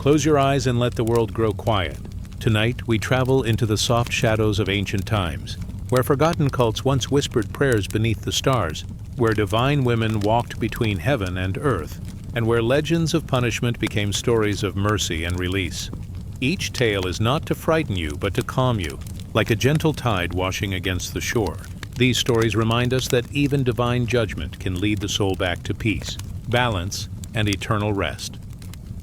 Close your eyes and let the world grow quiet. Tonight, we travel into the soft shadows of ancient times, where forgotten cults once whispered prayers beneath the stars, where divine women walked between heaven and earth, and where legends of punishment became stories of mercy and release. Each tale is not to frighten you, but to calm you, like a gentle tide washing against the shore. These stories remind us that even divine judgment can lead the soul back to peace, balance, and eternal rest.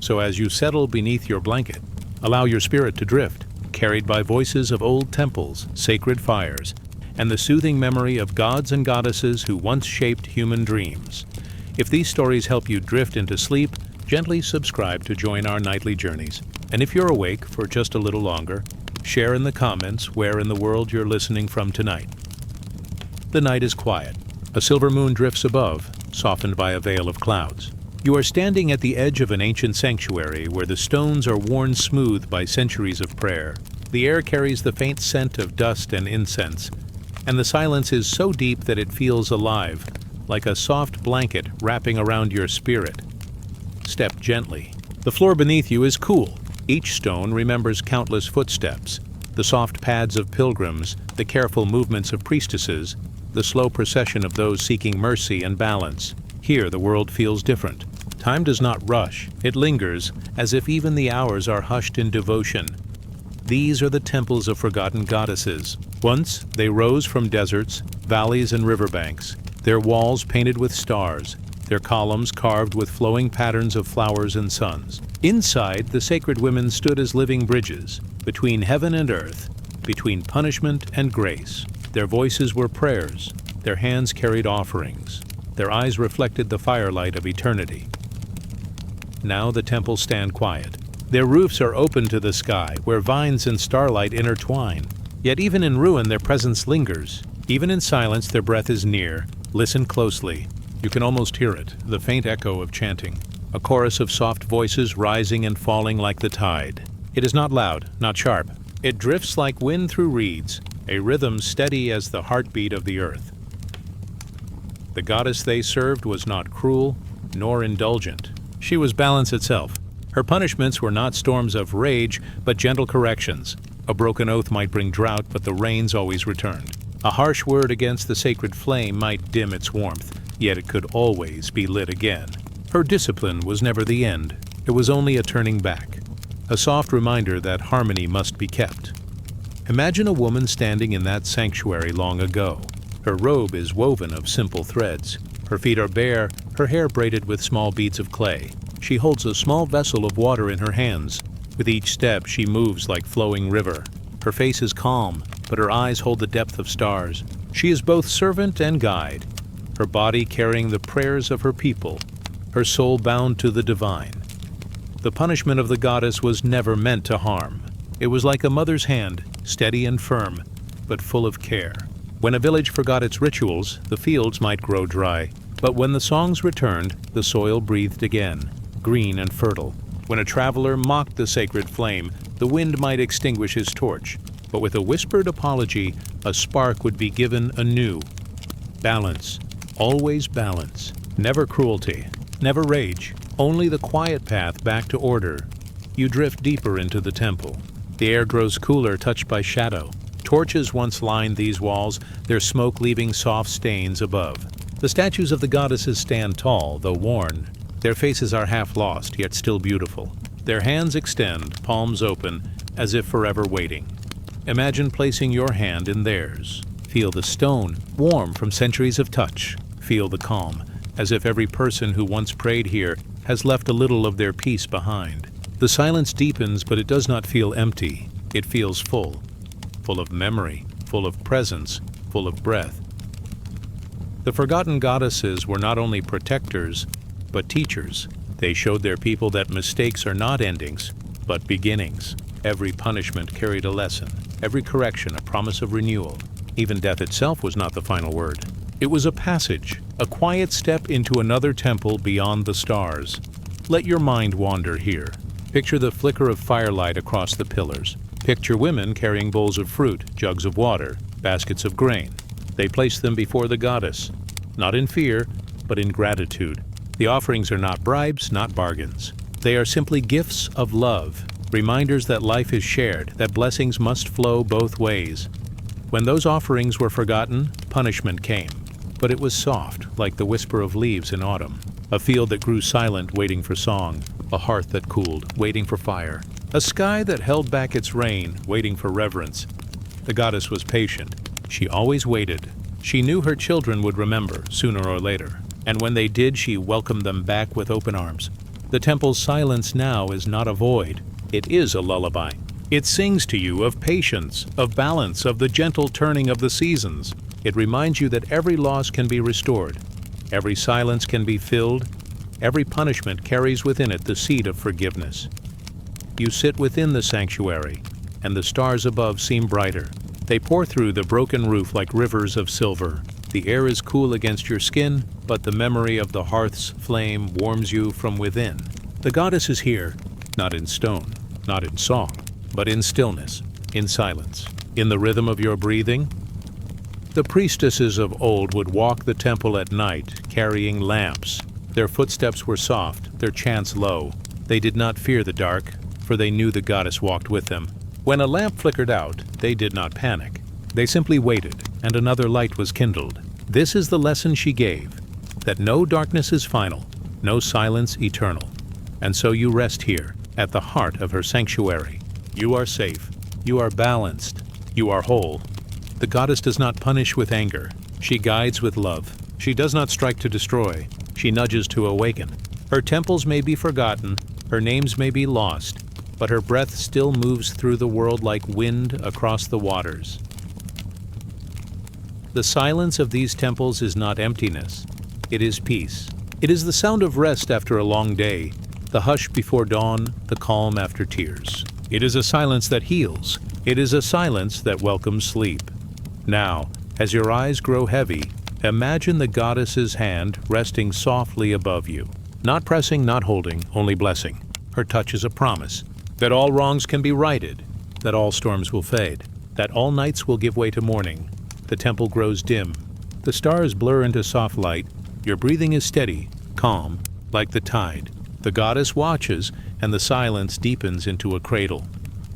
So as you settle beneath your blanket, allow your spirit to drift, carried by voices of old temples, sacred fires, and the soothing memory of gods and goddesses who once shaped human dreams. If these stories help you drift into sleep, gently subscribe to join our nightly journeys. And if you're awake for just a little longer, share in the comments where in the world you're listening from tonight. The night is quiet. A silver moon drifts above, softened by a veil of clouds. You are standing at the edge of an ancient sanctuary where the stones are worn smooth by centuries of prayer. The air carries the faint scent of dust and incense, and the silence is so deep that it feels alive, like a soft blanket wrapping around your spirit. Step gently. The floor beneath you is cool. Each stone remembers countless footsteps, the soft pads of pilgrims, the careful movements of priestesses, the slow procession of those seeking mercy and balance. Here the world feels different. Time does not rush. It lingers, as if even the hours are hushed in devotion. These are the temples of forgotten goddesses. Once, they rose from deserts, valleys, and riverbanks, their walls painted with stars, their columns carved with flowing patterns of flowers and suns. Inside, the sacred women stood as living bridges, between heaven and earth, between punishment and grace. Their voices were prayers, their hands carried offerings, their eyes reflected the firelight of eternity. Now the temples stand quiet. Their roofs are open to the sky, where vines and starlight intertwine. Yet even in ruin, their presence lingers. Even in silence, their breath is near. Listen closely. You can almost hear it, the faint echo of chanting, a chorus of soft voices rising and falling like the tide. It is not loud, not sharp. It drifts like wind through reeds, a rhythm steady as the heartbeat of the earth. The goddess they served was not cruel, nor indulgent. She was balance itself. Her punishments were not storms of rage, but gentle corrections. A broken oath might bring drought, but the rains always returned. A harsh word against the sacred flame might dim its warmth, yet it could always be lit again. Her discipline was never the end. It was only a turning back, a soft reminder that harmony must be kept. Imagine a woman standing in that sanctuary long ago. Her robe is woven of simple threads. Her feet are bare, her hair braided with small beads of clay. She holds a small vessel of water in her hands. With each step, she moves like flowing river. Her face is calm, but her eyes hold the depth of stars. She is both servant and guide, her body carrying the prayers of her people, her soul bound to the divine. The punishment of the goddess was never meant to harm. It was like a mother's hand, steady and firm, but full of care. When a village forgot its rituals, the fields might grow dry. But when the songs returned, the soil breathed again, green and fertile. When a traveler mocked the sacred flame, the wind might extinguish his torch. But with a whispered apology, a spark would be given anew. Balance, always balance. Never cruelty, never rage, only the quiet path back to order. You drift deeper into the temple. The air grows cooler, touched by shadow. Torches once lined these walls, their smoke leaving soft stains above. The statues of the goddesses stand tall, though worn. Their faces are half lost, yet still beautiful. Their hands extend, palms open, as if forever waiting. Imagine placing your hand in theirs. Feel the stone, warm from centuries of touch. Feel the calm, as if every person who once prayed here has left a little of their peace behind. The silence deepens, but it does not feel empty. It feels full. Full of memory, full of presence, full of breath. The forgotten goddesses were not only protectors, but teachers. They showed their people that mistakes are not endings, but beginnings. Every punishment carried a lesson, every correction a promise of renewal. Even death itself was not the final word. It was a passage, a quiet step into another temple beyond the stars. Let your mind wander here. Picture the flicker of firelight across the pillars. Picture women carrying bowls of fruit, jugs of water, baskets of grain. They place them before the goddess, not in fear, but in gratitude. The offerings are not bribes, not bargains. They are simply gifts of love, reminders that life is shared, that blessings must flow both ways. When those offerings were forgotten, punishment came. But it was soft, like the whisper of leaves in autumn. A field that grew silent, waiting for song. A hearth that cooled, waiting for fire. A sky that held back its rain, waiting for reverence. The goddess was patient. She always waited. She knew her children would remember, sooner or later. And when they did, she welcomed them back with open arms. The temple's silence now is not a void. It is a lullaby. It sings to you of patience, of balance, of the gentle turning of the seasons. It reminds you that every loss can be restored. Every silence can be filled. Every punishment carries within it the seed of forgiveness. You sit within the sanctuary, and the stars above seem brighter. They pour through the broken roof like rivers of silver. The air is cool against your skin, but the memory of the hearth's flame warms you from within. The goddess is here, not in stone, not in song, but in stillness, in silence, in the rhythm of your breathing. The priestesses of old would walk the temple at night, carrying lamps. Their footsteps were soft, their chants low. They did not fear the dark, for they knew the goddess walked with them. When a lamp flickered out, they did not panic. They simply waited, and another light was kindled. This is the lesson she gave, that no darkness is final, no silence eternal. And so you rest here, at the heart of her sanctuary. You are safe, you are balanced, you are whole. The goddess does not punish with anger. She guides with love. She does not strike to destroy. She nudges to awaken. Her temples may be forgotten, her names may be lost, but her breath still moves through the world like wind across the waters. The silence of these temples is not emptiness. It is peace. It is the sound of rest after a long day, the hush before dawn, the calm after tears. It is a silence that heals. It is a silence that welcomes sleep. Now, as your eyes grow heavy, imagine the goddess's hand resting softly above you. Not pressing, not holding, only blessing. Her touch is a promise that all wrongs can be righted, that all storms will fade, that all nights will give way to morning. The temple grows dim. The stars blur into soft light. Your breathing is steady, calm, like the tide. The goddess watches, and the silence deepens into a cradle.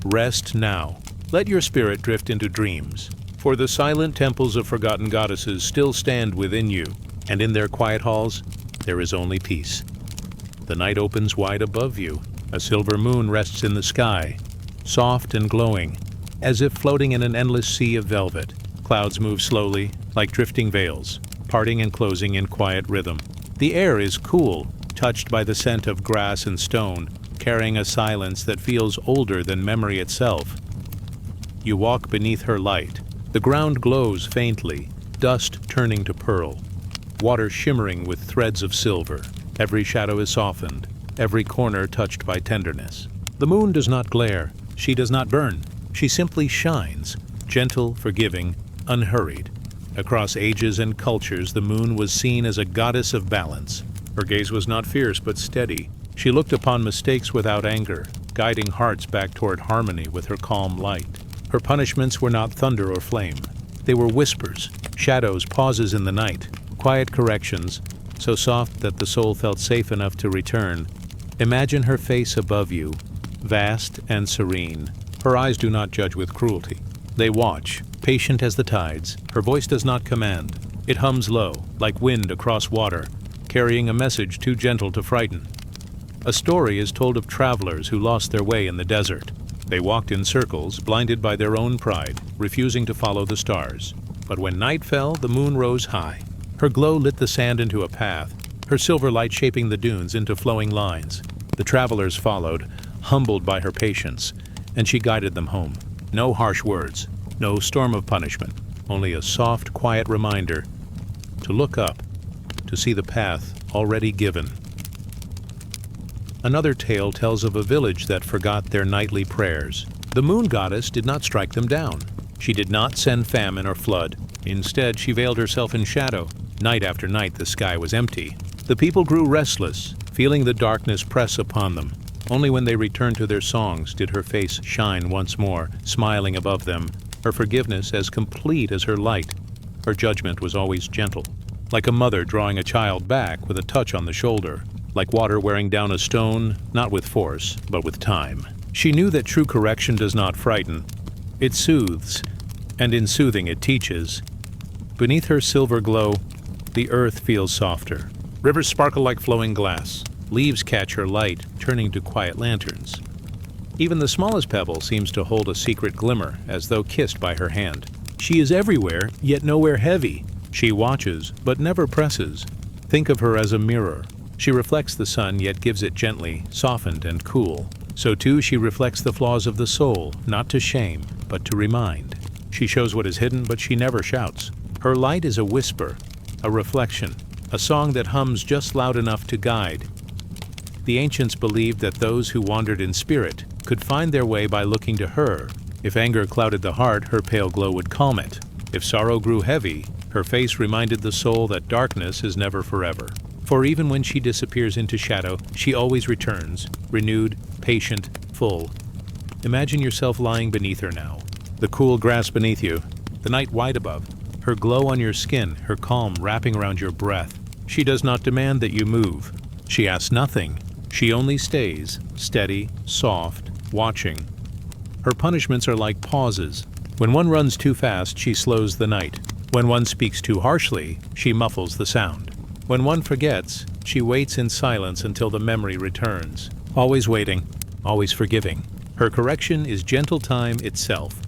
Rest now. Let your spirit drift into dreams. For the silent temples of forgotten goddesses still stand within you, and in their quiet halls, there is only peace. The night opens wide above you. A silver moon rests in the sky, soft and glowing, as if floating in an endless sea of velvet. Clouds move slowly, like drifting veils, parting and closing in quiet rhythm. The air is cool, touched by the scent of grass and stone, carrying a silence that feels older than memory itself. You walk beneath her light. The ground glows faintly, dust turning to pearl, water shimmering with threads of silver. Every shadow is softened, every corner touched by tenderness. The moon does not glare, she does not burn, she simply shines, gentle, forgiving, unhurried. Across ages and cultures, the moon was seen as a goddess of balance. Her gaze was not fierce but steady. She looked upon mistakes without anger, guiding hearts back toward harmony with her calm light. Her punishments were not thunder or flame. They were whispers, shadows, pauses in the night, quiet corrections, so soft that the soul felt safe enough to return. Imagine her face above you, vast and serene. Her eyes do not judge with cruelty. They watch, patient as the tides. Her voice does not command. It hums low, like wind across water, carrying a message too gentle to frighten. A story is told of travelers who lost their way in the desert. They walked in circles, blinded by their own pride, refusing to follow the stars. But when night fell, the moon rose high. Her glow lit the sand into a path, her silver light shaping the dunes into flowing lines. The travelers followed, humbled by her patience, and she guided them home. No harsh words, no storm of punishment, only a soft, quiet reminder to look up, to see the path already given. Another tale tells of a village that forgot their nightly prayers. The moon goddess did not strike them down. She did not send famine or flood. Instead, she veiled herself in shadow. Night after night, the sky was empty. The people grew restless, feeling the darkness press upon them. Only when they returned to their songs did her face shine once more, smiling above them, her forgiveness as complete as her light. Her judgment was always gentle, like a mother drawing a child back with a touch on the shoulder. like water wearing down a stone, not with force, but with time. She knew that true correction does not frighten. It soothes, and in soothing it teaches. Beneath her silver glow, the earth feels softer. Rivers sparkle like flowing glass. Leaves catch her light, turning to quiet lanterns. Even the smallest pebble seems to hold a secret glimmer, as though kissed by her hand. She is everywhere, yet nowhere heavy. She watches, but never presses. Think of her as a mirror. She reflects the sun, yet gives it gently, softened and cool. So too she reflects the flaws of the soul, not to shame, but to remind. She shows what is hidden, but she never shouts. Her light is a whisper, a reflection, a song that hums just loud enough to guide. The ancients believed that those who wandered in spirit could find their way by looking to her. If anger clouded the heart, her pale glow would calm it. If sorrow grew heavy, her face reminded the soul that darkness is never forever. For even when she disappears into shadow, she always returns, renewed, patient, full. Imagine yourself lying beneath her now. The cool grass beneath you, the night wide above, her glow on your skin, her calm wrapping around your breath. She does not demand that you move. She asks nothing. She only stays, steady, soft, watching. Her punishments are like pauses. When one runs too fast, she slows the night. When one speaks too harshly, she muffles the sound. When one forgets, she waits in silence until the memory returns. Always waiting, always forgiving. Her correction is gentle time itself.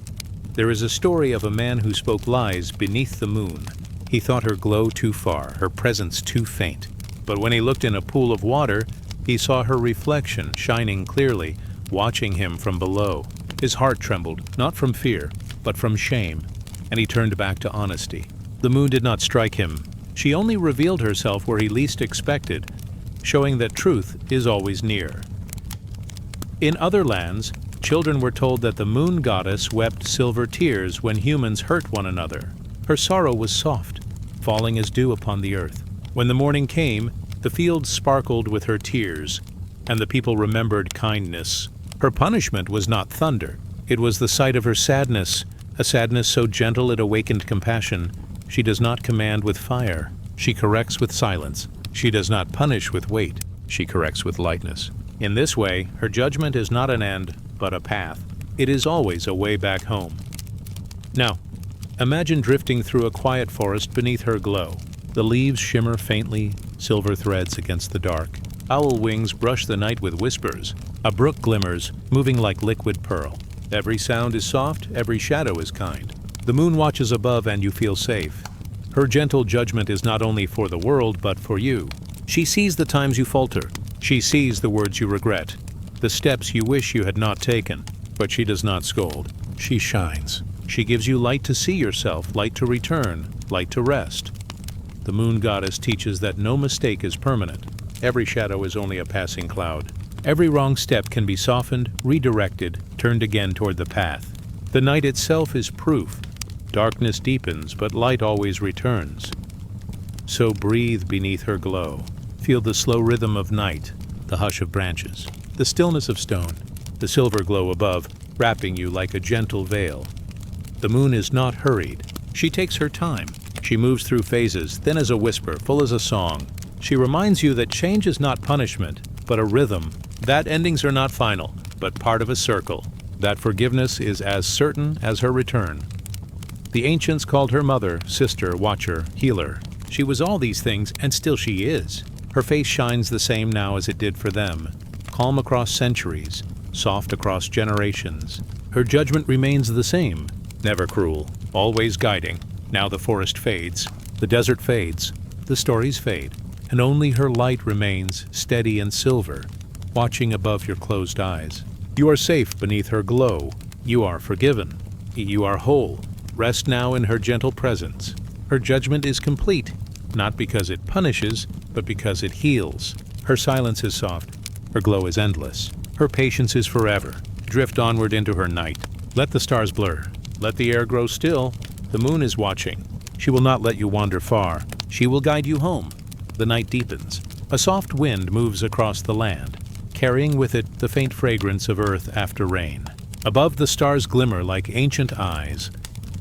There is a story of a man who spoke lies beneath the moon. He thought her glow too far, her presence too faint. But when he looked in a pool of water, he saw her reflection shining clearly, watching him from below. His heart trembled, not from fear, but from shame, and he turned back to honesty. The moon did not strike him. She only revealed herself where he least expected, showing that truth is always near. In other lands, children were told that the moon goddess wept silver tears when humans hurt one another. Her sorrow was soft, falling as dew upon the earth. When the morning came, the fields sparkled with her tears, and the people remembered kindness. Her punishment was not thunder. It was the sight of her sadness, a sadness so gentle it awakened compassion. She does not command with fire. She corrects with silence. She does not punish with weight. She corrects with lightness. In this way, her judgment is not an end, but a path. It is always a way back home. Now, imagine drifting through a quiet forest beneath her glow. The leaves shimmer faintly, silver threads against the dark. Owl wings brush the night with whispers. A brook glimmers, moving like liquid pearl. Every sound is soft, every shadow is kind. The moon watches above and you feel safe. Her gentle judgment is not only for the world, but for you. She sees the times you falter. She sees the words you regret, the steps you wish you had not taken. But she does not scold. She shines. She gives you light to see yourself, light to return, light to rest. The moon goddess teaches that no mistake is permanent. Every shadow is only a passing cloud. Every wrong step can be softened, redirected, turned again toward the path. The night itself is proof. Darkness deepens, but light always returns. So breathe beneath her glow. Feel the slow rhythm of night, the hush of branches, the stillness of stone, the silver glow above, wrapping you like a gentle veil. The moon is not hurried. She takes her time. She moves through phases, thin as a whisper, full as a song. She reminds you that change is not punishment, but a rhythm. That endings are not final, but part of a circle. That forgiveness is as certain as her return. The ancients called her mother, sister, watcher, healer. She was all these things, and still she is. Her face shines the same now as it did for them, calm across centuries, soft across generations. Her judgment remains the same, never cruel, always guiding. Now the forest fades, the desert fades, the stories fade, and only her light remains steady and silver, watching above your closed eyes. You are safe beneath her glow. You are forgiven. You are whole. Rest now in her gentle presence. Her judgment is complete, not because it punishes, but because it heals. Her silence is soft. Her glow is endless. Her patience is forever. Drift onward into her night. Let the stars blur. Let the air grow still. The moon is watching. She will not let you wander far. She will guide you home. The night deepens. A soft wind moves across the land, carrying with it the faint fragrance of earth after rain. Above, the stars glimmer like ancient eyes,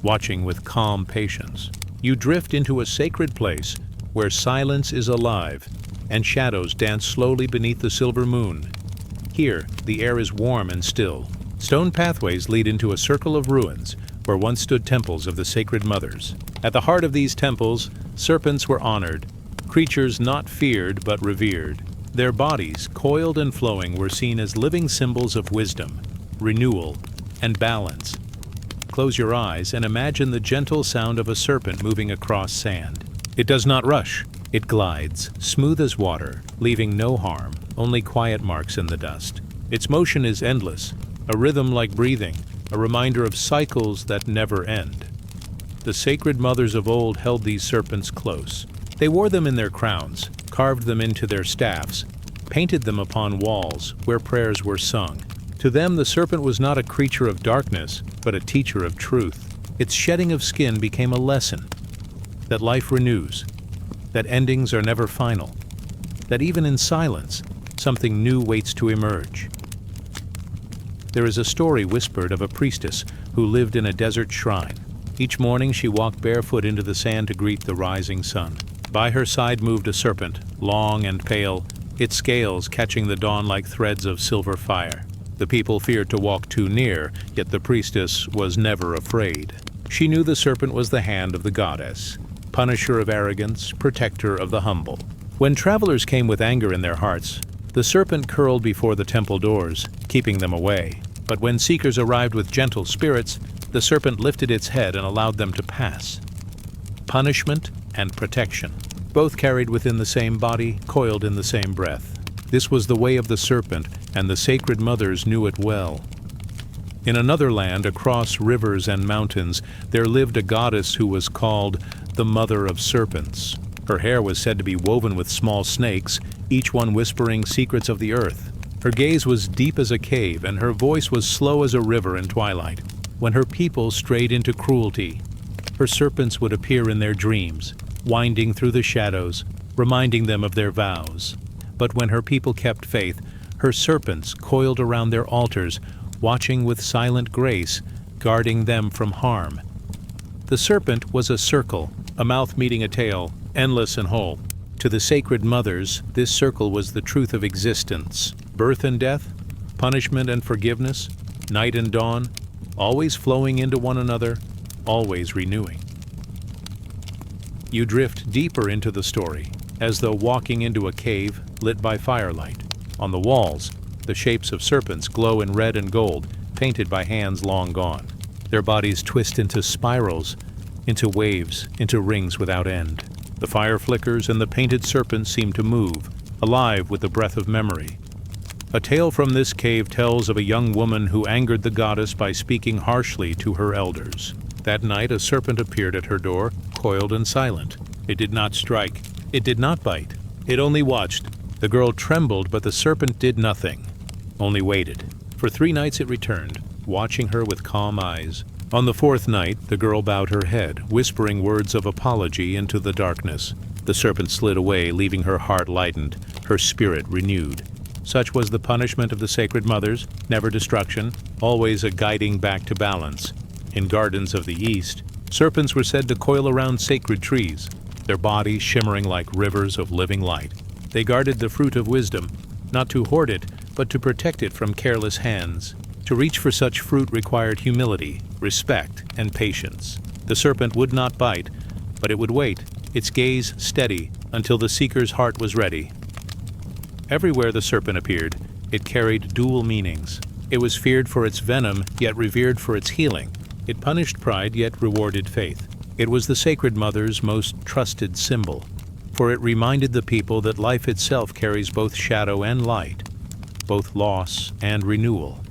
watching with calm patience. You drift into a sacred place where silence is alive, and shadows dance slowly beneath the silver moon. Here, the air is warm and still. Stone pathways lead into a circle of ruins where once stood temples of the sacred mothers. At the heart of these temples, serpents were honored, creatures not feared but revered. Their bodies, coiled and flowing, were seen as living symbols of wisdom, renewal, and balance. Close your eyes and imagine the gentle sound of a serpent moving across sand. It does not rush. It glides, smooth as water, leaving no harm, only quiet marks in the dust. Its motion is endless, a rhythm like breathing, a reminder of cycles that never end. The sacred mothers of old held these serpents close. They wore them in their crowns, carved them into their staffs, painted them upon walls where prayers were sung. To them, the serpent was not a creature of darkness, but a teacher of truth. Its shedding of skin became a lesson that life renews, that endings are never final, that even in silence, something new waits to emerge. There is a story whispered of a priestess who lived in a desert shrine. Each morning she walked barefoot into the sand to greet the rising sun. By her side moved a serpent, long and pale, its scales catching the dawn like threads of silver fire. The people feared to walk too near, yet the priestess was never afraid. She knew the serpent was the hand of the goddess, punisher of arrogance, protector of the humble. When travelers came with anger in their hearts, the serpent curled before the temple doors, keeping them away. But when seekers arrived with gentle spirits, the serpent lifted its head and allowed them to pass. Punishment and protection, both carried within the same body, coiled in the same breath. This was the way of the serpent, and the sacred mothers knew it well. In another land, across rivers and mountains, there lived a goddess who was called the Mother of Serpents. Her hair was said to be woven with small snakes, each one whispering secrets of the earth. Her gaze was deep as a cave, and her voice was slow as a river in twilight. When her people strayed into cruelty, her serpents would appear in their dreams, winding through the shadows, reminding them of their vows. But when her people kept faith, her serpents coiled around their altars, watching with silent grace, guarding them from harm. The serpent was a circle, a mouth meeting a tail, endless and whole. To the sacred mothers, this circle was the truth of existence. Birth and death, punishment and forgiveness, night and dawn, always flowing into one another, always renewing. You drift deeper into the story, as though walking into a cave lit by firelight. On the walls, the shapes of serpents glow in red and gold, painted by hands long gone. Their bodies twist into spirals, into waves, into rings without end. The fire flickers and the painted serpents seem to move, alive with the breath of memory. A tale from this cave tells of a young woman who angered the goddess by speaking harshly to her elders. That night a serpent appeared at her door, coiled and silent. It did not strike. It did not bite. It only watched. The girl trembled, but the serpent did nothing, only waited. For 3 nights it returned, watching her with calm eyes. On the 4th night, the girl bowed her head, whispering words of apology into the darkness. The serpent slid away, leaving her heart lightened, her spirit renewed. Such was the punishment of the sacred mothers, never destruction, always a guiding back to balance. In gardens of the East, serpents were said to coil around sacred trees, their bodies shimmering like rivers of living light. They guarded the fruit of wisdom, not to hoard it, but to protect it from careless hands. To reach for such fruit required humility, respect, and patience. The serpent would not bite, but it would wait, its gaze steady, until the seeker's heart was ready. Everywhere the serpent appeared, it carried dual meanings. It was feared for its venom, yet revered for its healing. It punished pride, yet rewarded faith. It was the sacred mother's most trusted symbol, for it reminded the people that life itself carries both shadow and light, both loss and renewal.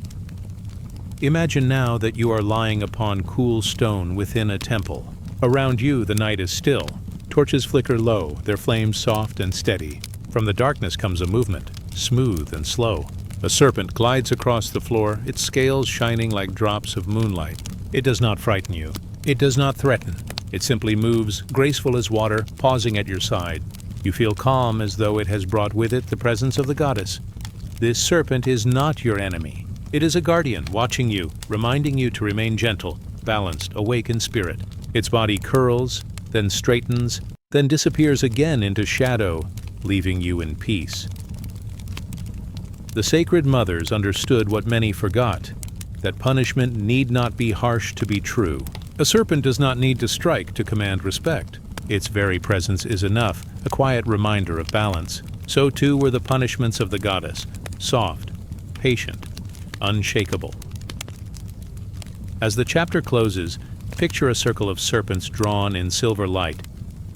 Imagine now that you are lying upon cool stone within a temple. Around you the night is still. Torches flicker low, their flames soft and steady. From the darkness comes a movement, smooth and slow. A serpent glides across the floor, its scales shining like drops of moonlight. It does not frighten you. It does not threaten. It simply moves, graceful as water, pausing at your side. You feel calm as though it has brought with it the presence of the goddess. This serpent is not your enemy. It is a guardian watching you, reminding you to remain gentle, balanced, awake in spirit. Its body curls, then straightens, then disappears again into shadow, leaving you in peace. The sacred mothers understood what many forgot, that punishment need not be harsh to be true. A serpent does not need to strike to command respect. Its very presence is enough, a quiet reminder of balance. So too were the punishments of the goddess, soft, patient, unshakable. As the chapter closes, picture a circle of serpents drawn in silver light,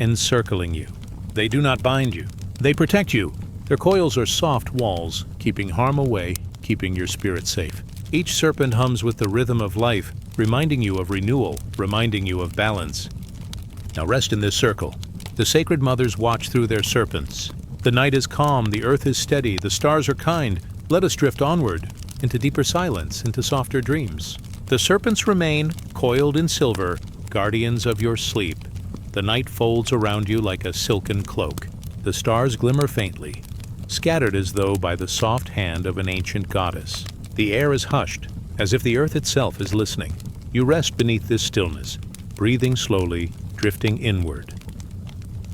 encircling you. They do not bind you. They protect you. Their coils are soft walls, keeping harm away, keeping your spirit safe. Each serpent hums with the rhythm of life, reminding you of renewal, reminding you of balance. Now rest in this circle. The sacred mothers watch through their serpents. The night is calm, the earth is steady, the stars are kind. Let us drift onward, into deeper silence, into softer dreams. The serpents remain, coiled in silver, guardians of your sleep. The night folds around you like a silken cloak. The stars glimmer faintly, scattered as though by the soft hand of an ancient goddess. The air is hushed, as if the earth itself is listening. You rest beneath this stillness, breathing slowly, drifting inward.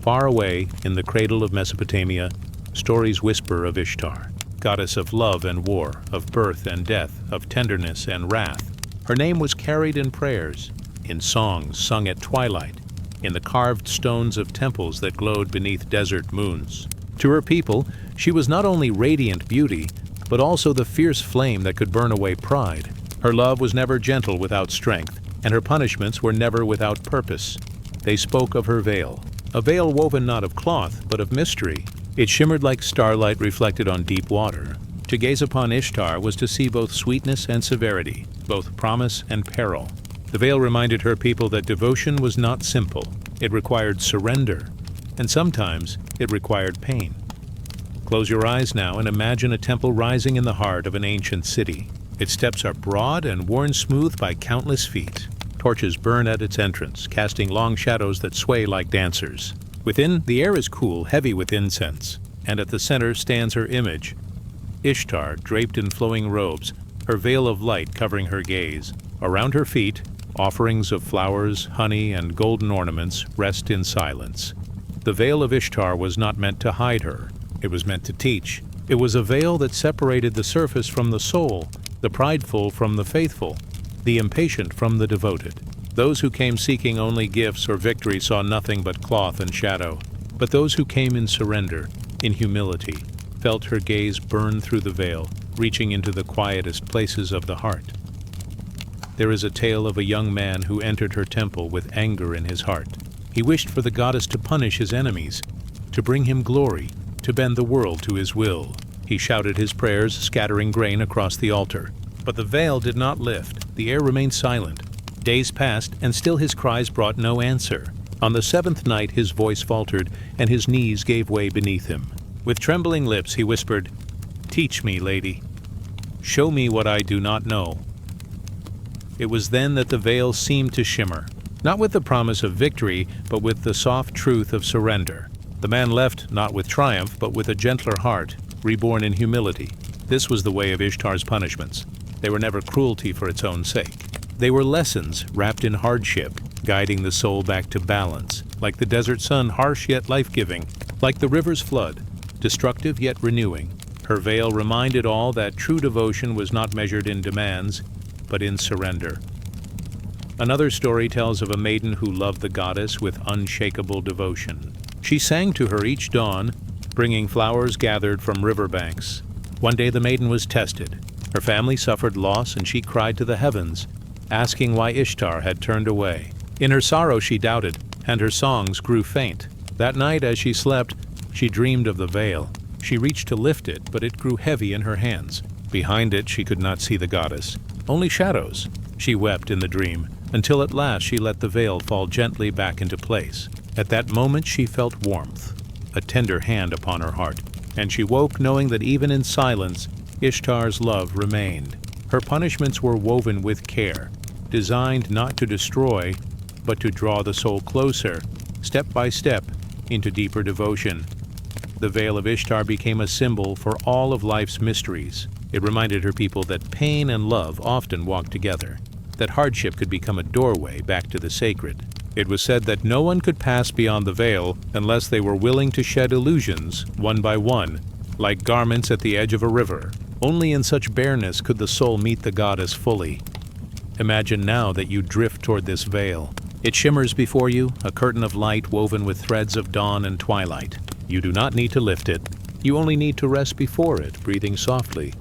Far away, in the cradle of Mesopotamia, stories whisper of Ishtar, goddess of love and war, of birth and death, of tenderness and wrath. Her name was carried in prayers, in songs sung at twilight, in the carved stones of temples that glowed beneath desert moons. To her people, she was not only radiant beauty, but also the fierce flame that could burn away pride. Her love was never gentle without strength, and her punishments were never without purpose. They spoke of her veil, a veil woven not of cloth, but of mystery. It shimmered like starlight reflected on deep water. To gaze upon Ishtar was to see both sweetness and severity, both promise and peril. The veil reminded her people that devotion was not simple. It required surrender, and sometimes it required pain. Close your eyes now and imagine a temple rising in the heart of an ancient city. Its steps are broad and worn smooth by countless feet. Torches burn at its entrance, casting long shadows that sway like dancers. Within, the air is cool, heavy with incense, and at the center stands her image, Ishtar, draped in flowing robes, her veil of light covering her gaze. Around her feet, offerings of flowers, honey, and golden ornaments rest in silence. The veil of Ishtar was not meant to hide her. It was meant to teach. It was a veil that separated the surface from the soul, the prideful from the faithful, the impatient from the devoted. Those who came seeking only gifts or victory saw nothing but cloth and shadow. But those who came in surrender, in humility, felt her gaze burn through the veil, reaching into the quietest places of the heart. There is a tale of a young man who entered her temple with anger in his heart. He wished for the goddess to punish his enemies, to bring him glory, to bend the world to his will. He shouted his prayers, scattering grain across the altar. But the veil did not lift. The air remained silent. Days passed, and still his cries brought no answer. On the seventh night his voice faltered, and his knees gave way beneath him. With trembling lips he whispered, "Teach me, lady. Show me what I do not know." It was then that the veil seemed to shimmer, not with the promise of victory, but with the soft truth of surrender. The man left not with triumph, but with a gentler heart, reborn in humility. This was the way of Ishtar's punishments. They were never cruelty for its own sake. They were lessons wrapped in hardship, guiding the soul back to balance, like the desert sun, harsh yet life-giving, like the river's flood, destructive yet renewing. Her veil reminded all that true devotion was not measured in demands, but in surrender. Another story tells of a maiden who loved the goddess with unshakable devotion. She sang to her each dawn, bringing flowers gathered from riverbanks. One day the maiden was tested. Her family suffered loss, and she cried to the heavens, asking why Ishtar had turned away. In her sorrow she doubted, and her songs grew faint. That night as she slept, she dreamed of the veil. She reached to lift it, but it grew heavy in her hands. Behind it she could not see the goddess, only shadows. She wept in the dream, until at last she let the veil fall gently back into place. At that moment she felt warmth, a tender hand upon her heart, and she woke knowing that even in silence, Ishtar's love remained. Her punishments were woven with care, designed not to destroy, but to draw the soul closer, step by step, into deeper devotion. The veil of Ishtar became a symbol for all of life's mysteries. It reminded her people that pain and love often walk together, that hardship could become a doorway back to the sacred. It was said that no one could pass beyond the veil unless they were willing to shed illusions, one by one, like garments at the edge of a river. Only in such bareness could the soul meet the goddess fully. Imagine now that you drift toward this veil. It shimmers before you, a curtain of light woven with threads of dawn and twilight. You do not need to lift it. You only need to rest before it, breathing softly,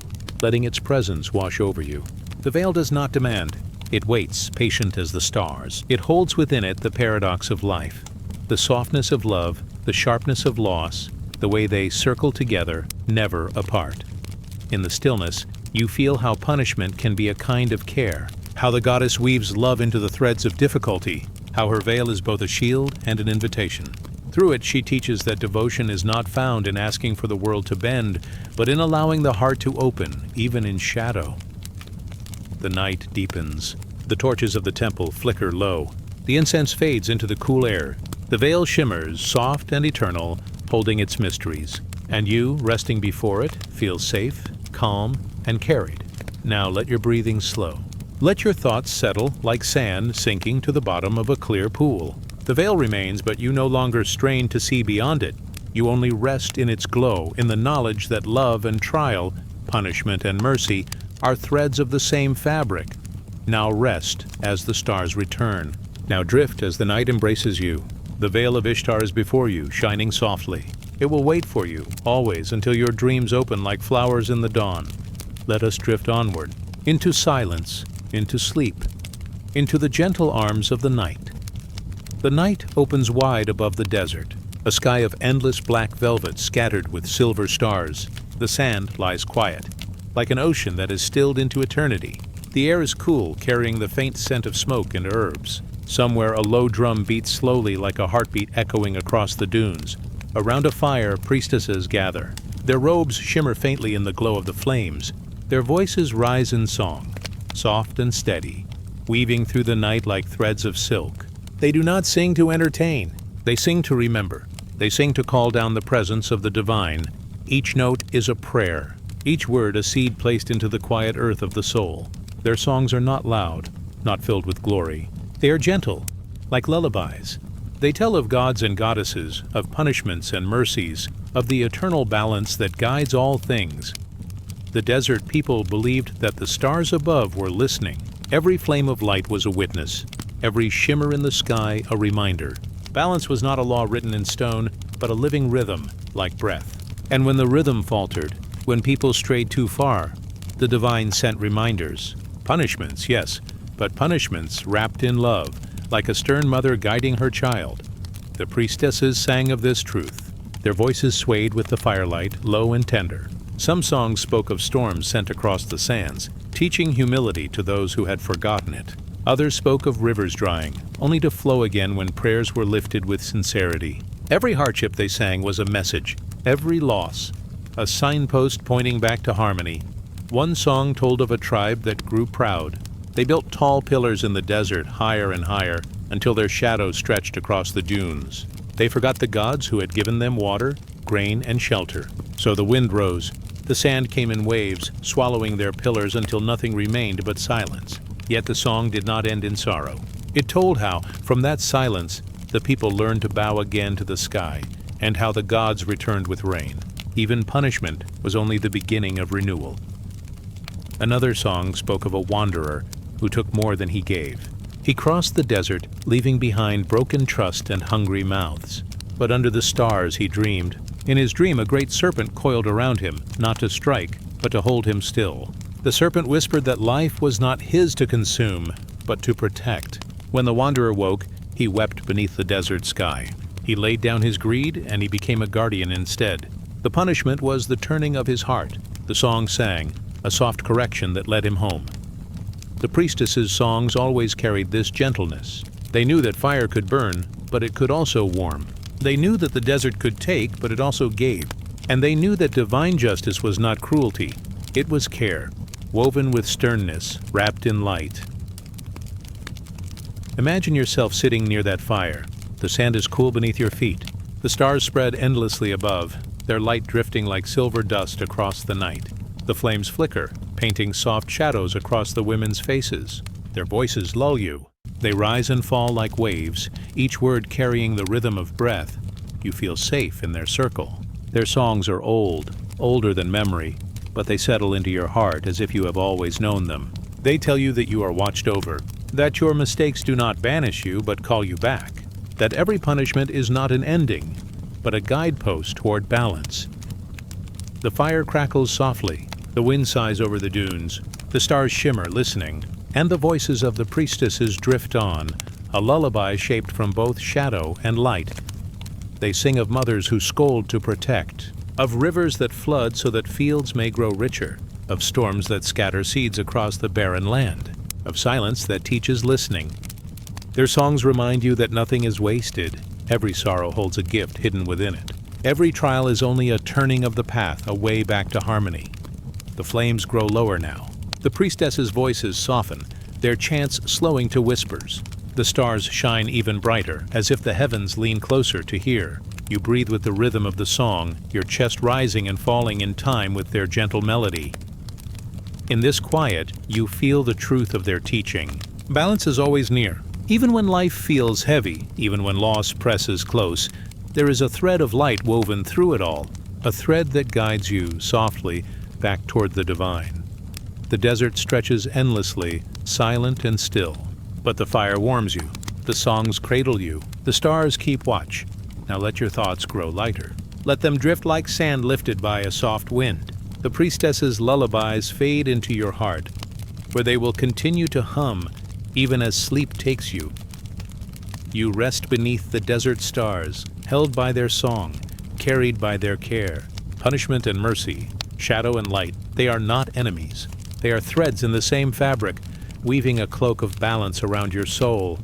letting its presence wash over you. The veil does not demand. It waits, patient as the stars. It holds within it the paradox of life, the softness of love, the sharpness of loss, the way they circle together, never apart. In the stillness, you feel how punishment can be a kind of care, how the goddess weaves love into the threads of difficulty, how her veil is both a shield and an invitation. Through it, she teaches that devotion is not found in asking for the world to bend, but in allowing the heart to open, even in shadow. The night deepens. The torches of the temple flicker low. The incense fades into the cool air. The veil shimmers, soft and eternal, holding its mysteries. And you, resting before it, feel safe, calm, and carried. Now let your breathing slow. Let your thoughts settle like sand sinking to the bottom of a clear pool. The veil remains, but you no longer strain to see beyond it. You only rest in its glow, in the knowledge that love and trial, punishment and mercy, are threads of the same fabric. Now rest as the stars return. Now drift as the night embraces you. The veil of Ishtar is before you, shining softly. It will wait for you, always, until your dreams open like flowers in the dawn. Let us drift onward, into silence, into sleep, into the gentle arms of the night. The night opens wide above the desert, a sky of endless black velvet scattered with silver stars. The sand lies quiet, like an ocean that is stilled into eternity. The air is cool, carrying the faint scent of smoke and herbs. Somewhere a low drum beats slowly like a heartbeat echoing across the dunes. Around a fire, priestesses gather. Their robes shimmer faintly in the glow of the flames. Their voices rise in song, soft and steady, weaving through the night like threads of silk. They do not sing to entertain. They sing to remember. They sing to call down the presence of the divine. Each note is a prayer, each word a seed placed into the quiet earth of the soul. Their songs are not loud, not filled with glory. They are gentle, like lullabies. They tell of gods and goddesses, of punishments and mercies, of the eternal balance that guides all things. The desert people believed that the stars above were listening. Every flame of light was a witness, every shimmer in the sky a reminder. Balance was not a law written in stone, but a living rhythm, like breath. And when the rhythm faltered, when people strayed too far, the divine sent reminders. Punishments, yes, but punishments wrapped in love, like a stern mother guiding her child. The priestesses sang of this truth. Their voices swayed with the firelight, low and tender. Some songs spoke of storms sent across the sands, teaching humility to those who had forgotten it. Others spoke of rivers drying, only to flow again when prayers were lifted with sincerity. Every hardship they sang was a message, every loss, a signpost pointing back to harmony. One song told of a tribe that grew proud. They built tall pillars in the desert, higher and higher, until their shadows stretched across the dunes. They forgot the gods who had given them water, grain, and shelter. So the wind rose. The sand came in waves, swallowing their pillars until nothing remained but silence. Yet the song did not end in sorrow. It told how, from that silence, the people learned to bow again to the sky, and how the gods returned with rain. Even punishment was only the beginning of renewal. Another song spoke of a wanderer who took more than he gave. He crossed the desert, leaving behind broken trust and hungry mouths. But under the stars he dreamed. In his dream a great serpent coiled around him, not to strike, but to hold him still. The serpent whispered that life was not his to consume, but to protect. When the wanderer woke, he wept beneath the desert sky. He laid down his greed, and he became a guardian instead. The punishment was the turning of his heart. The song sang, a soft correction that led him home. The priestesses' songs always carried this gentleness. They knew that fire could burn, but it could also warm. They knew that the desert could take, but it also gave. And they knew that divine justice was not cruelty. It was care, woven with sternness, wrapped in light. Imagine yourself sitting near that fire. The sand is cool beneath your feet. The stars spread endlessly above, their light drifting like silver dust across the night. The flames flicker, painting soft shadows across the women's faces. Their voices lull you, They rise and fall like waves, each word carrying the rhythm of breath. You feel safe in their circle. Their songs are old, older than memory, but they settle into your heart as if you have always known them. They tell you that you are watched over, that your mistakes do not banish you but call you back, that every punishment is not an ending, but a guidepost toward balance. The fire crackles softly, the wind sighs over the dunes, the stars shimmer listening, and the voices of the priestesses drift on, a lullaby shaped from both shadow and light. They sing of mothers who scold to protect, of rivers that flood so that fields may grow richer, of storms that scatter seeds across the barren land, of silence that teaches listening. Their songs remind you that nothing is wasted. Every sorrow holds a gift hidden within it. Every trial is only a turning of the path, a way back to harmony. The flames grow lower now. The priestesses' voices soften, their chants slowing to whispers. The stars shine even brighter, as if the heavens lean closer to hear. You breathe with the rhythm of the song, your chest rising and falling in time with their gentle melody. In this quiet, you feel the truth of their teaching. Balance is always near. Even when life feels heavy, even when loss presses close, there is a thread of light woven through it all, a thread that guides you softly back toward the divine. The desert stretches endlessly, silent and still. But the fire warms you, the songs cradle you, the stars keep watch. Now let your thoughts grow lighter. Let them drift like sand lifted by a soft wind. The priestesses' lullabies fade into your heart, where they will continue to hum even as sleep takes you. You rest beneath the desert stars, held by their song, carried by their care. Punishment and mercy, shadow and light, they are not enemies. They are threads in the same fabric, weaving a cloak of balance around your soul.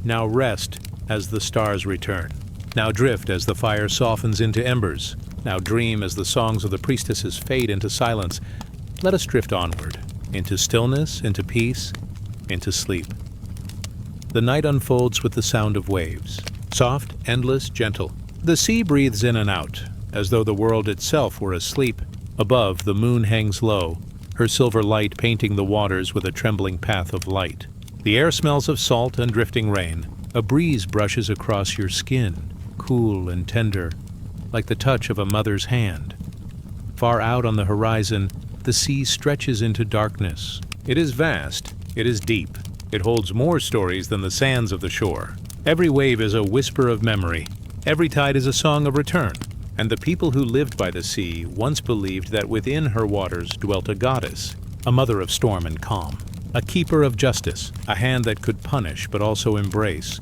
Now rest as the stars return. Now drift as the fire softens into embers. Now dream as the songs of the priestesses fade into silence. Let us drift onward, into stillness, into peace, into sleep. The night unfolds with the sound of waves, soft, endless, gentle. The sea breathes in and out, as though the world itself were asleep. Above, the moon hangs low, her silver light painting the waters with a trembling path of light. The air smells of salt and drifting rain. A breeze brushes across your skin, cool and tender, like the touch of a mother's hand. Far out on the horizon, the sea stretches into darkness. It is vast, it is deep. It holds more stories than the sands of the shore. Every wave is a whisper of memory. Every tide is a song of return. And the people who lived by the sea once believed that within her waters dwelt a goddess, a mother of storm and calm, a keeper of justice, a hand that could punish but also embrace.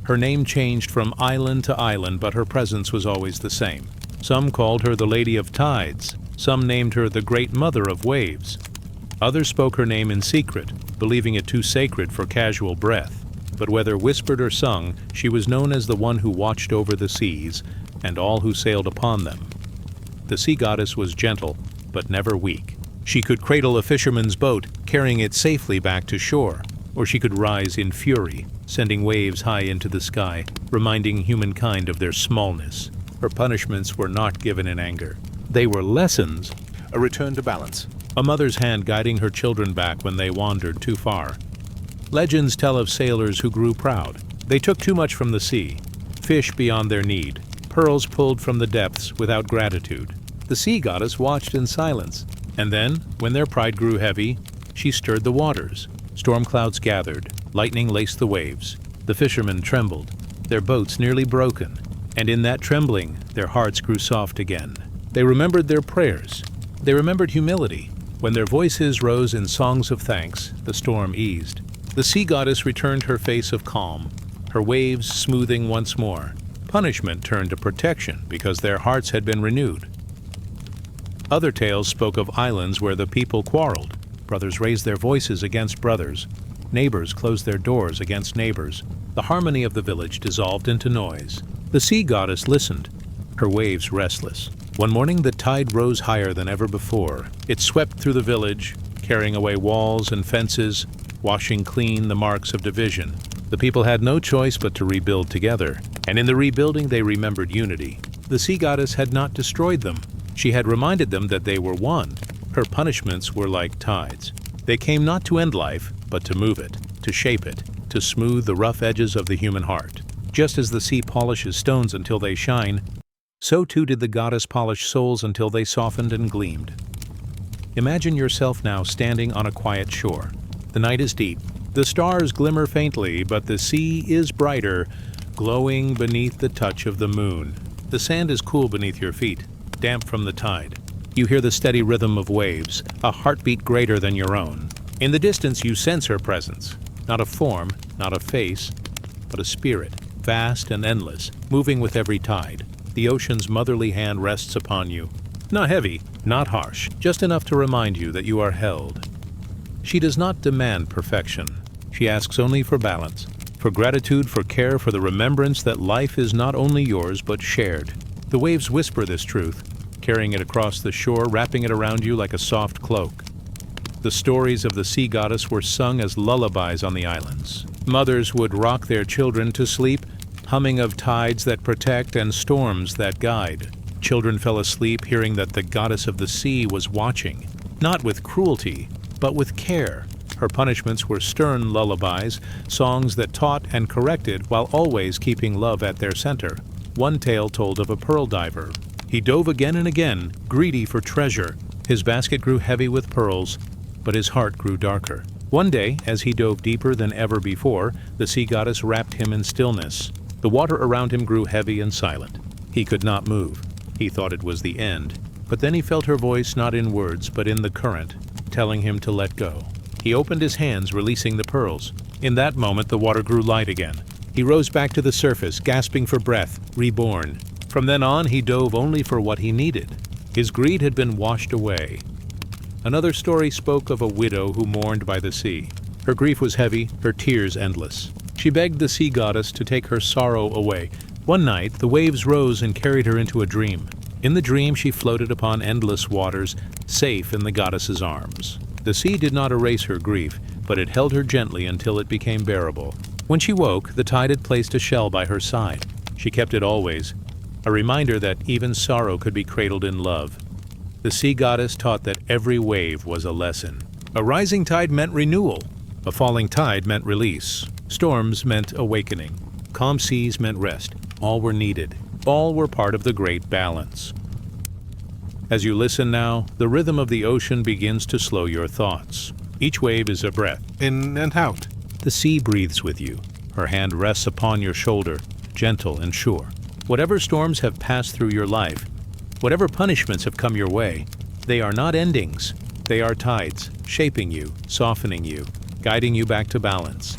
Her name changed from island to island, but her presence was always the same. Some called her the Lady of Tides. Some named her the Great Mother of Waves. Others spoke her name in secret, believing it too sacred for casual breath. But whether whispered or sung, she was known as the one who watched over the seas and all who sailed upon them. The sea goddess was gentle, but never weak. She could cradle a fisherman's boat, carrying it safely back to shore, or she could rise in fury, sending waves high into the sky, reminding humankind of their smallness. Her punishments were not given in anger. They were lessons, a return to balance, a mother's hand guiding her children back when they wandered too far. Legends tell of sailors who grew proud. They took too much from the sea, fish beyond their need, pearls pulled from the depths without gratitude. The sea goddess watched in silence, and then, when their pride grew heavy, she stirred the waters. Storm clouds gathered, lightning laced the waves. The fishermen trembled, their boats nearly broken, and in that trembling, their hearts grew soft again. They remembered their prayers. They remembered humility. When their voices rose in songs of thanks, the storm eased. The sea goddess returned her face of calm, her waves smoothing once more. Punishment turned to protection because their hearts had been renewed. Other tales spoke of islands where the people quarreled. Brothers raised their voices against brothers. Neighbors closed their doors against neighbors. The harmony of the village dissolved into noise. The sea goddess listened, her waves restless. One morning the tide rose higher than ever before. It swept through the village, carrying away walls and fences, washing clean the marks of division. The people had no choice but to rebuild together, and in the rebuilding they remembered unity. The sea goddess had not destroyed them. She had reminded them that they were one. Her punishments were like tides. They came not to end life, but to move it, to shape it. to smooth the rough edges of the human heart. Just as the sea polishes stones until they shine, so too did the goddess polish souls until they softened and gleamed. Imagine yourself now standing on a quiet shore. The night is deep. The stars glimmer faintly, but the sea is brighter, glowing beneath the touch of the moon. The sand is cool beneath your feet, damp from the tide. You hear the steady rhythm of waves, a heartbeat greater than your own. In the distance you sense her presence, not a form, not a face, but a spirit, vast and endless, moving with every tide. The ocean's motherly hand rests upon you. Not heavy, not harsh, just enough to remind you that you are held. She does not demand perfection. She asks only for balance, for gratitude, for care, for the remembrance that life is not only yours but shared. The waves whisper this truth, carrying it across the shore, wrapping it around you like a soft cloak. The stories of the sea goddess were sung as lullabies on the islands. Mothers would rock their children to sleep, humming of tides that protect and storms that guide. Children fell asleep hearing that the goddess of the sea was watching, not with cruelty, but with care. Her punishments were stern lullabies, songs that taught and corrected while always keeping love at their center. One tale told of a pearl diver. He dove again and again, greedy for treasure. His basket grew heavy with pearls, but his heart grew darker. One day, as he dove deeper than ever before, the sea goddess wrapped him in stillness. The water around him grew heavy and silent. He could not move. He thought it was the end. But then he felt her voice not in words, but in the current, telling him to let go. He opened his hands, releasing the pearls. In that moment, the water grew light again. He rose back to the surface, gasping for breath, reborn. From then on, he dove only for what he needed. His greed had been washed away. Another story spoke of a widow who mourned by the sea. Her grief was heavy, her tears endless. She begged the sea goddess to take her sorrow away. One night, the waves rose and carried her into a dream. In the dream, she floated upon endless waters, safe in the goddess's arms. The sea did not erase her grief, but it held her gently until it became bearable. When she woke, the tide had placed a shell by her side. She kept it always, a reminder that even sorrow could be cradled in love. The sea goddess taught that every wave was a lesson. A rising tide meant renewal. A falling tide meant release. Storms meant awakening. Calm seas meant rest. All were needed. All were part of the great balance. As you listen now, the rhythm of the ocean begins to slow your thoughts. Each wave is a breath, in and out. The sea breathes with you. Her hand rests upon your shoulder, gentle and sure. Whatever storms have passed through your life, whatever punishments have come your way, they are not endings. They are tides, shaping you, softening you, guiding you back to balance.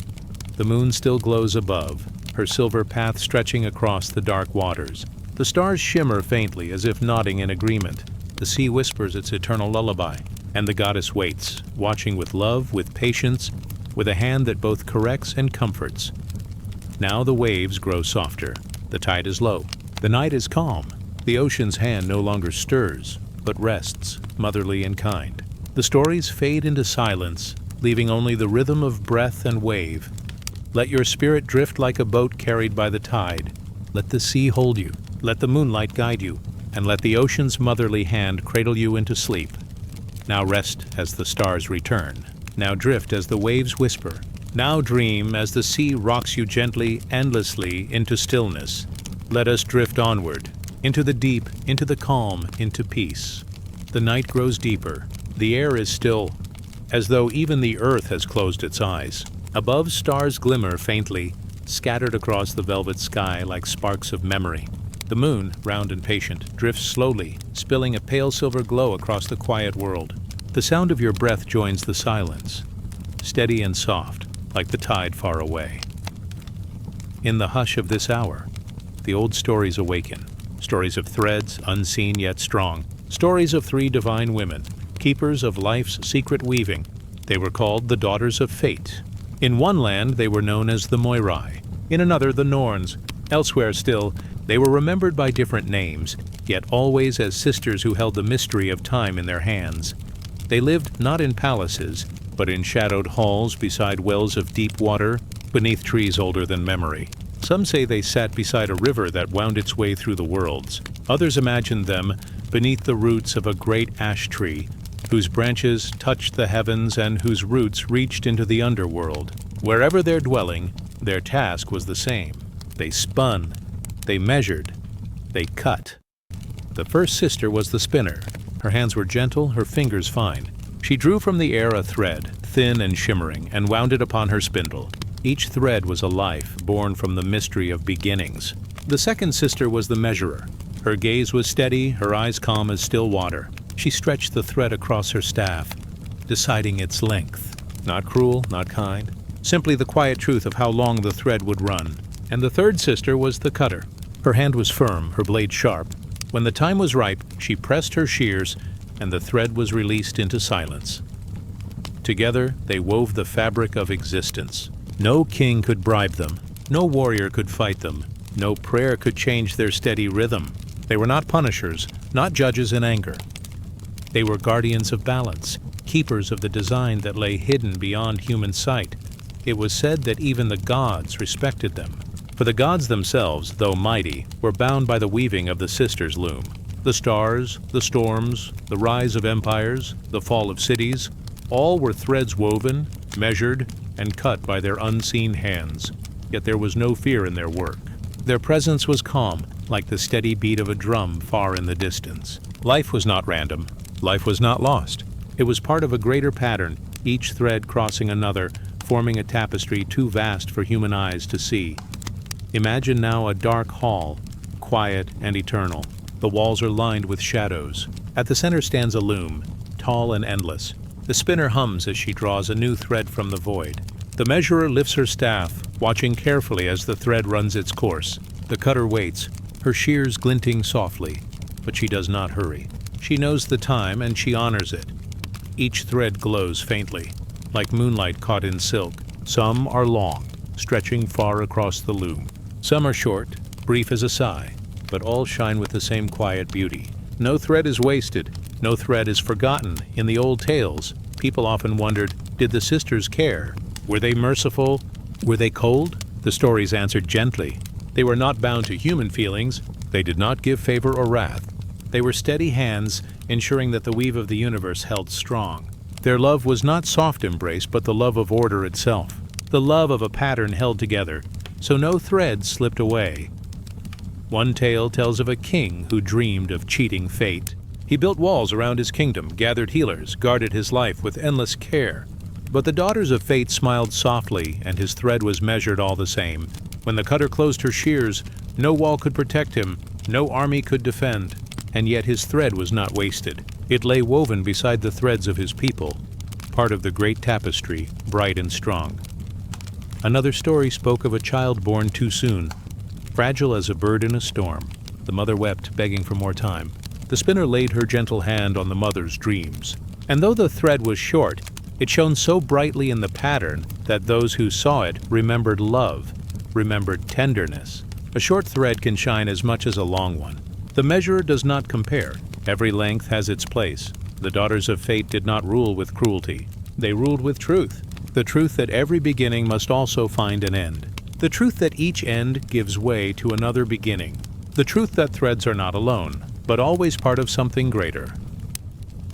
The moon still glows above, her silver path stretching across the dark waters. The stars shimmer faintly as if nodding in agreement. The sea whispers its eternal lullaby, and the goddess waits, watching with love, with patience, with a hand that both corrects and comforts. Now the waves grow softer. The tide is low. The night is calm. The ocean's hand no longer stirs, but rests, motherly and kind. The stories fade into silence, leaving only the rhythm of breath and wave. Let your spirit drift like a boat carried by the tide. Let the sea hold you. Let the moonlight guide you. And let the ocean's motherly hand cradle you into sleep. Now rest as the stars return. Now drift as the waves whisper. Now dream as the sea rocks you gently, endlessly into stillness. Let us drift onward, into the deep, into the calm, into peace. The night grows deeper. The air is still, as though even the earth has closed its eyes. Above, stars glimmer faintly, scattered across the velvet sky like sparks of memory. The moon, round and patient, drifts slowly, spilling a pale silver glow across the quiet world. The sound of your breath joins the silence, steady and soft, like the tide far away. In the hush of this hour, the old stories awaken. Stories of threads, unseen yet strong. Stories of 3 divine women, keepers of life's secret weaving. They were called the Daughters of Fate. In one land, they were known as the Moirai. In another, the Norns. Elsewhere still, they were remembered by different names, yet always as sisters who held the mystery of time in their hands. They lived not in palaces, but in shadowed halls beside wells of deep water, beneath trees older than memory. Some say they sat beside a river that wound its way through the worlds. Others imagined them beneath the roots of a great ash tree, whose branches touched the heavens and whose roots reached into the underworld. Wherever they're dwelling, their task was the same. They spun, they measured, they cut. The first sister was the spinner. Her hands were gentle, her fingers fine. She drew from the air a thread, thin and shimmering, and wound it upon her spindle. Each thread was a life, born from the mystery of beginnings. The second sister was the measurer. Her gaze was steady, her eyes calm as still water. She stretched the thread across her staff, deciding its length. Not cruel, not kind, simply the quiet truth of how long the thread would run. And the third sister was the cutter. Her hand was firm, her blade sharp. When the time was ripe, she pressed her shears, and the thread was released into silence. Together, they wove the fabric of existence. No king could bribe them. No warrior could fight them. No prayer could change their steady rhythm. They were not punishers, not judges in anger. They were guardians of balance, keepers of the design that lay hidden beyond human sight. It was said that even the gods respected them. For the gods themselves, though mighty, were bound by the weaving of the sisters' loom. The stars, the storms, the rise of empires, the fall of cities, all were threads woven, measured, and cut by their unseen hands. Yet there was no fear in their work. Their presence was calm, like the steady beat of a drum far in the distance. Life was not random. Life was not lost. It was part of a greater pattern, each thread crossing another, forming a tapestry too vast for human eyes to see. Imagine now a dark hall, quiet and eternal. The walls are lined with shadows. At the center stands a loom, tall and endless. The spinner hums as she draws a new thread from the void. The measurer lifts her staff, watching carefully as the thread runs its course. The cutter waits, her shears glinting softly, but she does not hurry. She knows the time and she honors it. Each thread glows faintly, like moonlight caught in silk. Some are long, stretching far across the loom. Some are short, brief as a sigh, but all shine with the same quiet beauty. No thread is wasted, no thread is forgotten. In the old tales, people often wondered, did the sisters care? Were they merciful? Were they cold? The stories answered gently. They were not bound to human feelings. They did not give favor or wrath. They were steady hands, ensuring that the weave of the universe held strong. Their love was not soft embrace, but the love of order itself. The love of a pattern held together, so no thread slipped away. One tale tells of a king who dreamed of cheating fate. He built walls around his kingdom, gathered healers, guarded his life with endless care. But the daughters of fate smiled softly, and his thread was measured all the same. When the cutter closed her shears, no wall could protect him, no army could defend. And yet his thread was not wasted. It lay woven beside the threads of his people, part of the great tapestry, bright and strong. Another story spoke of a child born too soon, fragile as a bird in a storm. The mother wept, begging for more time. The spinner laid her gentle hand on the mother's dreams. And though the thread was short, it shone so brightly in the pattern that those who saw it remembered love, remembered tenderness. A short thread can shine as much as a long one. The measurer does not compare. Every length has its place. The daughters of fate did not rule with cruelty. They ruled with truth. The truth that every beginning must also find an end. The truth that each end gives way to another beginning. The truth that threads are not alone, but always part of something greater.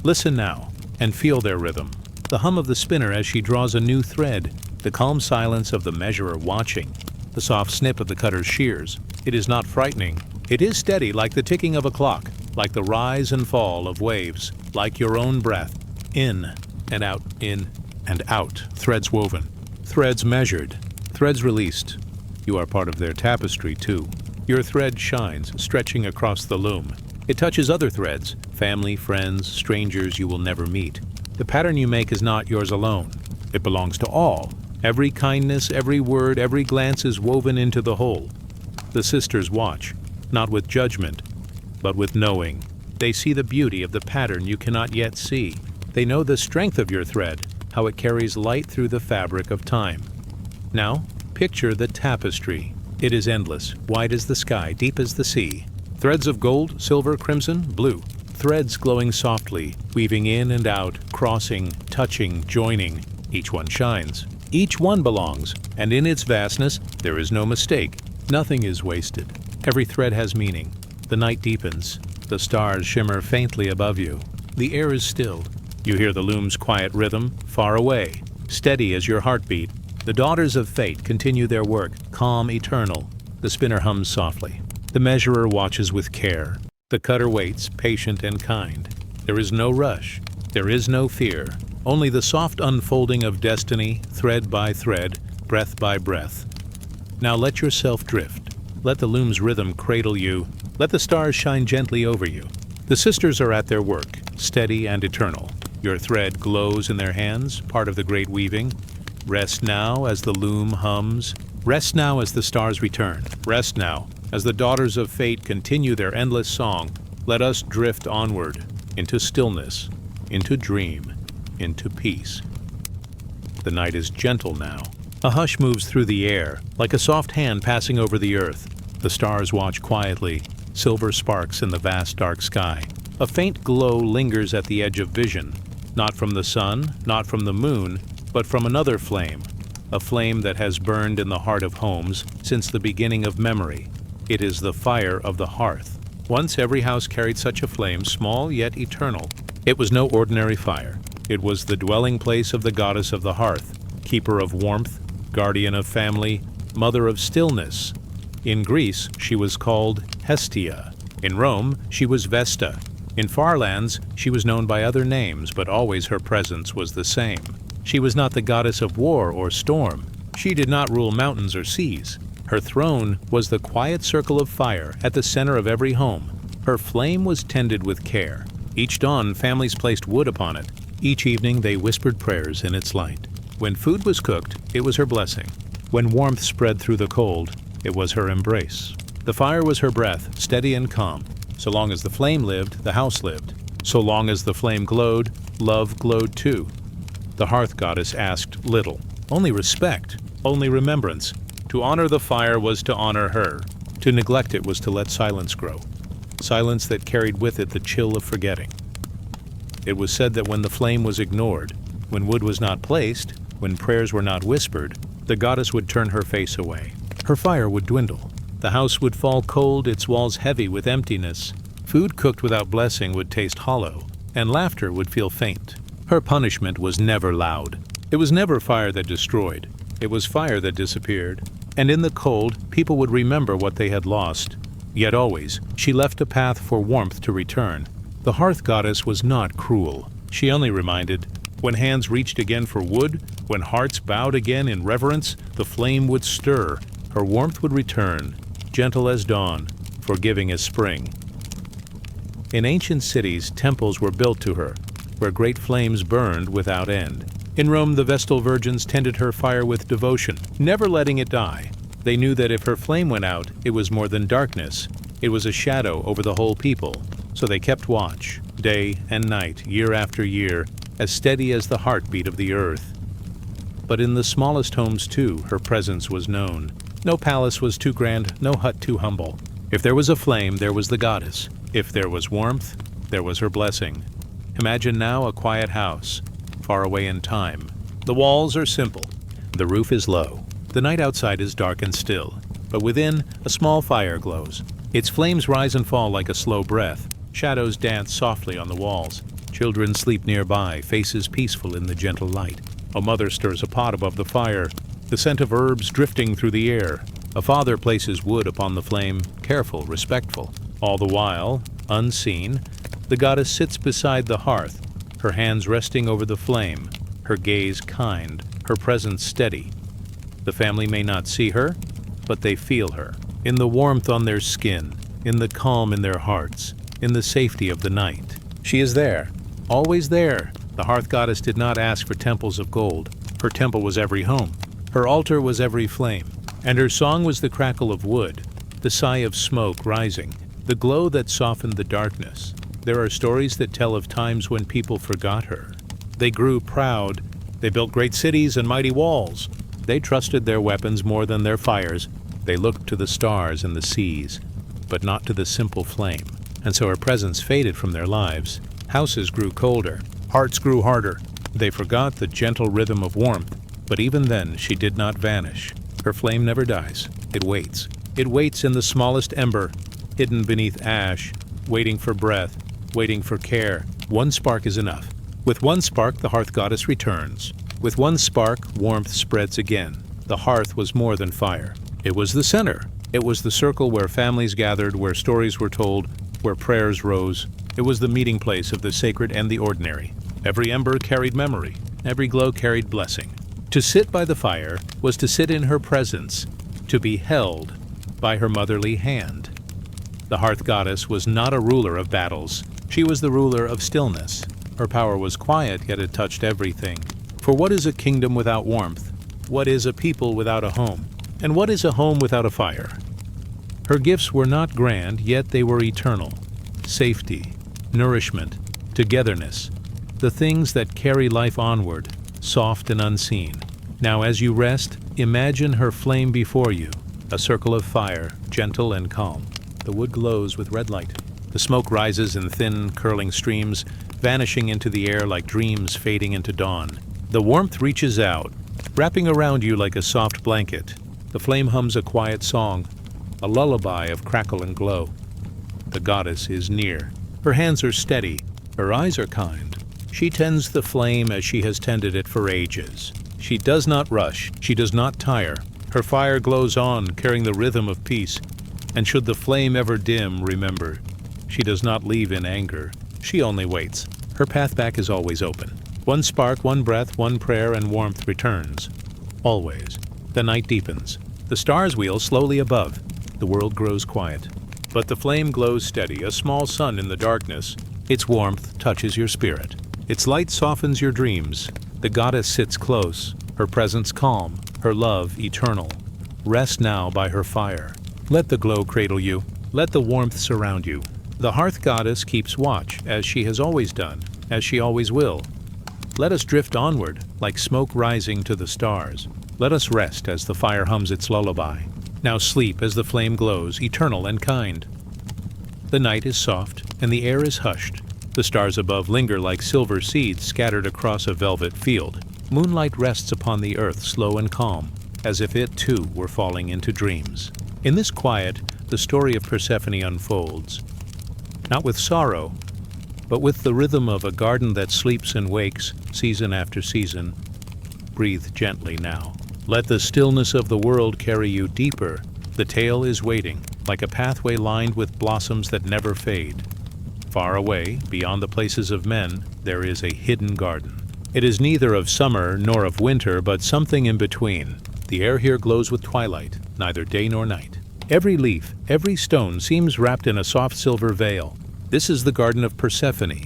Listen now, and feel their rhythm. The hum of the spinner as she draws a new thread. The calm silence of the measurer watching. The soft snip of the cutter's shears. It is not frightening. It is steady like the ticking of a clock, like the rise and fall of waves, like your own breath. In and out, in and out, threads woven, threads measured, threads released. You are part of their tapestry too. Your thread shines, stretching across the loom. It touches other threads, family, friends, strangers you will never meet. The pattern you make is not yours alone. It belongs to all. Every kindness, every word, every glance is woven into the whole. The sisters watch, not with judgment, but with knowing. They see the beauty of the pattern you cannot yet see. They know the strength of your thread, how it carries light through the fabric of time. Now, picture the tapestry. It is endless, wide as the sky, deep as the sea. Threads of gold, silver, crimson, blue. Threads glowing softly, weaving in and out, crossing, touching, joining. Each one shines. Each one belongs, and in its vastness, there is no mistake. Nothing is wasted. Every thread has meaning. The night deepens. The stars shimmer faintly above you. The air is stilled. You hear the loom's quiet rhythm, far away, steady as your heartbeat. The daughters of fate continue their work, calm, eternal. The spinner hums softly. The measurer watches with care. The cutter waits, patient and kind. There is no rush. There is no fear. Only the soft unfolding of destiny, thread by thread, breath by breath. Now let yourself drift. Let the loom's rhythm cradle you. Let the stars shine gently over you. The sisters are at their work, steady and eternal. Your thread glows in their hands, part of the great weaving. Rest now as the loom hums. Rest now as the stars return. Rest now as the daughters of fate continue their endless song. Let us drift onward into stillness, into dream, into peace. The night is gentle now. A hush moves through the air, like a soft hand passing over the earth. The stars watch quietly, silver sparks in the vast dark sky. A faint glow lingers at the edge of vision, not from the sun, not from the moon, but from another flame, a flame that has burned in the heart of homes since the beginning of memory. It is the fire of the hearth. Once every house carried such a flame, small yet eternal. It was no ordinary fire. It was the dwelling place of the goddess of the hearth, keeper of warmth, guardian of family, mother of stillness. In Greece, she was called Hestia. In Rome, she was Vesta. In far lands, she was known by other names, but always her presence was the same. She was not the goddess of war or storm. She did not rule mountains or seas. Her throne was the quiet circle of fire at the center of every home. Her flame was tended with care. Each dawn, families placed wood upon it. Each evening, they whispered prayers in its light. When food was cooked, it was her blessing. When warmth spread through the cold, it was her embrace. The fire was her breath, steady and calm. So long as the flame lived, the house lived. So long as the flame glowed, love glowed too. The hearth goddess asked little, only respect, only remembrance. To honor the fire was to honor her. To neglect it was to let silence grow. Silence that carried with it the chill of forgetting. It was said that when the flame was ignored, when wood was not placed, when prayers were not whispered, the goddess would turn her face away. Her fire would dwindle. The house would fall cold, its walls heavy with emptiness. Food cooked without blessing would taste hollow, and laughter would feel faint. Her punishment was never loud. It was never fire that destroyed. It was fire that disappeared. And in the cold, people would remember what they had lost. Yet always, she left a path for warmth to return. The hearth goddess was not cruel. She only reminded, when hands reached again for wood, when hearts bowed again in reverence, the flame would stir. Her warmth would return, gentle as dawn, forgiving as spring. In ancient cities, temples were built to her, where great flames burned without end. In Rome, the Vestal virgins tended her fire with devotion, never letting it die. They knew that if her flame went out, it was more than darkness. It was a shadow over the whole people. So they kept watch, day and night, year after year, as steady as the heartbeat of the earth. But in the smallest homes, too, her presence was known. No palace was too grand, no hut too humble. If there was a flame, there was the goddess. If there was warmth, there was her blessing. Imagine now a quiet house, far away in time. The walls are simple. The roof is low. The night outside is dark and still, but within, a small fire glows. Its flames rise and fall like a slow breath. Shadows dance softly on the walls. Children sleep nearby, faces peaceful in the gentle light. A mother stirs a pot above the fire, the scent of herbs drifting through the air. A father places wood upon the flame, careful, respectful. All the while, unseen, the goddess sits beside the hearth, her hands resting over the flame, her gaze kind, her presence steady. The family may not see her, but they feel her. In the warmth on their skin, in the calm in their hearts, in the safety of the night. She is there, always there. The hearth goddess did not ask for temples of gold. Her temple was every home. Her altar was every flame. And her song was the crackle of wood, the sigh of smoke rising, the glow that softened the darkness. There are stories that tell of times when people forgot her. They grew proud. They built great cities and mighty walls. They trusted their weapons more than their fires. They looked to the stars and the seas, but not to the simple flame. And so her presence faded from their lives. Houses grew colder. Hearts grew harder. They forgot the gentle rhythm of warmth. But even then, she did not vanish. Her flame never dies. It waits. It waits in the smallest ember, hidden beneath ash, waiting for breath, waiting for care. One spark is enough. With one spark, the hearth goddess returns. With one spark, warmth spreads again. The hearth was more than fire. It was the center. It was the circle where families gathered, where stories were told, where prayers rose. It was the meeting place of the sacred and the ordinary. Every ember carried memory. Every glow carried blessing. To sit by the fire was to sit in her presence, to be held by her motherly hand. The hearth goddess was not a ruler of battles. She was the ruler of stillness. Her power was quiet, yet it touched everything. For what is a kingdom without warmth? What is a people without a home? And what is a home without a fire? Her gifts were not grand, yet they were eternal. Safety, nourishment, togetherness, the things that carry life onward, soft and unseen. Now as you rest, imagine her flame before you, a circle of fire, gentle and calm. The wood glows with red light. The smoke rises in thin, curling streams, vanishing into the air like dreams fading into dawn. The warmth reaches out, wrapping around you like a soft blanket. The flame hums a quiet song, a lullaby of crackle and glow. The goddess is near. Her hands are steady. Her eyes are kind. She tends the flame as she has tended it for ages. She does not rush. She does not tire. Her fire glows on, carrying the rhythm of peace. And should the flame ever dim, remember, she does not leave in anger. She only waits. Her path back is always open. One spark, one breath, one prayer, and warmth returns. Always. The night deepens. The stars wheel slowly above. The world grows quiet. But the flame glows steady, a small sun in the darkness. Its warmth touches your spirit. Its light softens your dreams. The goddess sits close, her presence calm, her love eternal. Rest now by her fire. Let the glow cradle you. Let the warmth surround you. The hearth goddess keeps watch, as she has always done, as she always will. Let us drift onward, like smoke rising to the stars. Let us rest as the fire hums its lullaby. Now sleep as the flame glows, eternal and kind. The night is soft, and the air is hushed. The stars above linger like silver seeds scattered across a velvet field. Moonlight rests upon the earth, slow and calm, as if it too were falling into dreams. In this quiet, the story of Persephone unfolds. Not with sorrow, but with the rhythm of a garden that sleeps and wakes, season after season. Breathe gently now. Let the stillness of the world carry you deeper. The tale is waiting, like a pathway lined with blossoms that never fade. Far away, beyond the places of men, there is a hidden garden. It is neither of summer nor of winter, but something in between. The air here glows with twilight, neither day nor night. Every leaf, every stone seems wrapped in a soft silver veil. This is the garden of Persephone.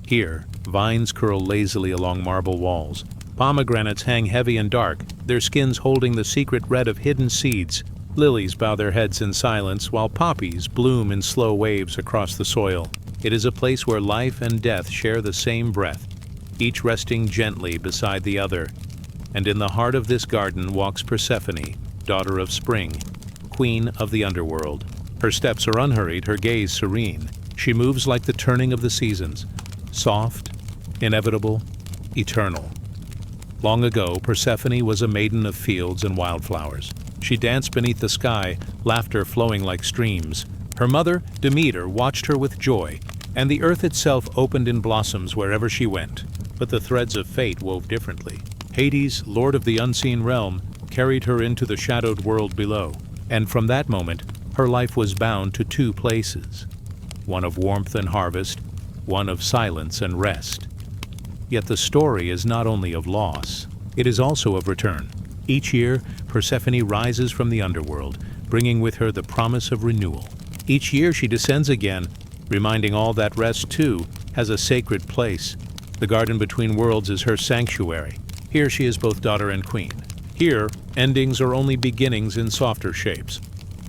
Here, vines curl lazily along marble walls. Pomegranates hang heavy and dark, their skins holding the secret red of hidden seeds. Lilies bow their heads in silence, while poppies bloom in slow waves across the soil. It is a place where life and death share the same breath, each resting gently beside the other. And in the heart of this garden walks Persephone, daughter of spring, queen of the underworld. Her steps are unhurried, her gaze serene. She moves like the turning of the seasons, soft, inevitable, eternal. Long ago, Persephone was a maiden of fields and wildflowers. She danced beneath the sky, laughter flowing like streams. Her mother, Demeter, watched her with joy, and the earth itself opened in blossoms wherever she went. But the threads of fate wove differently. Hades, lord of the unseen realm, carried her into the shadowed world below, and from that moment, her life was bound to two places, one of warmth and harvest, one of silence and rest. Yet the story is not only of loss, it is also of return. Each year, Persephone rises from the underworld, bringing with her the promise of renewal. Each year she descends again, reminding all that rest, too, has a sacred place. The garden between worlds is her sanctuary. Here she is both daughter and queen. Here, endings are only beginnings in softer shapes.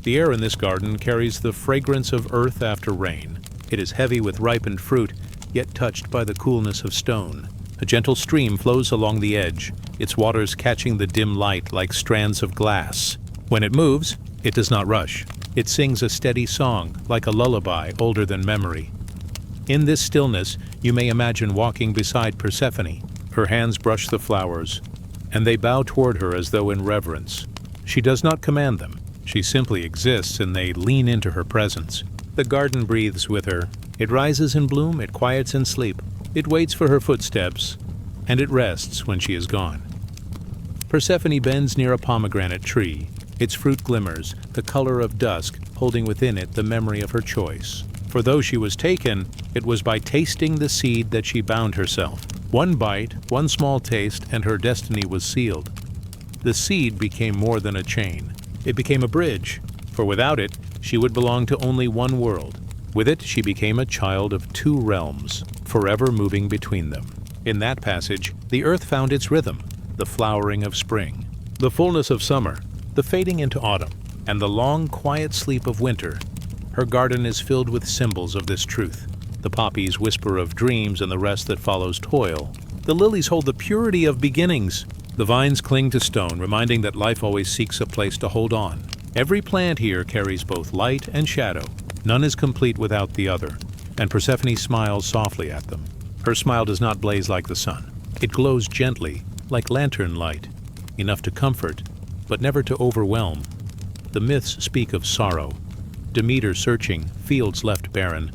The air in this garden carries the fragrance of earth after rain. It is heavy with ripened fruit, yet touched by the coolness of stone. A gentle stream flows along the edge, its waters catching the dim light like strands of glass. When it moves, it does not rush. It sings a steady song, like a lullaby older than memory. In this stillness, you may imagine walking beside Persephone. Her hands brush the flowers, and they bow toward her as though in reverence. She does not command them. She simply exists, and they lean into her presence. The garden breathes with her. It rises in bloom, it quiets in sleep. It waits for her footsteps, and it rests when she is gone. Persephone bends near a pomegranate tree. Its fruit glimmers, the color of dusk, holding within it the memory of her choice. For though she was taken, it was by tasting the seed that she bound herself. One bite, one small taste, and her destiny was sealed. The seed became more than a chain. It became a bridge, for without it, she would belong to only one world. With it, she became a child of two realms, forever moving between them. In that passage, the earth found its rhythm, the flowering of spring, the fullness of summer, the fading into autumn, and the long, quiet sleep of winter. Her garden is filled with symbols of this truth. The poppies whisper of dreams and the rest that follows toil. The lilies hold the purity of beginnings. The vines cling to stone, reminding that life always seeks a place to hold on. Every plant here carries both light and shadow. None is complete without the other, and Persephone smiles softly at them. Her smile does not blaze like the sun. It glows gently, like lantern light, enough to comfort, but never to overwhelm. The myths speak of sorrow, Demeter searching, fields left barren,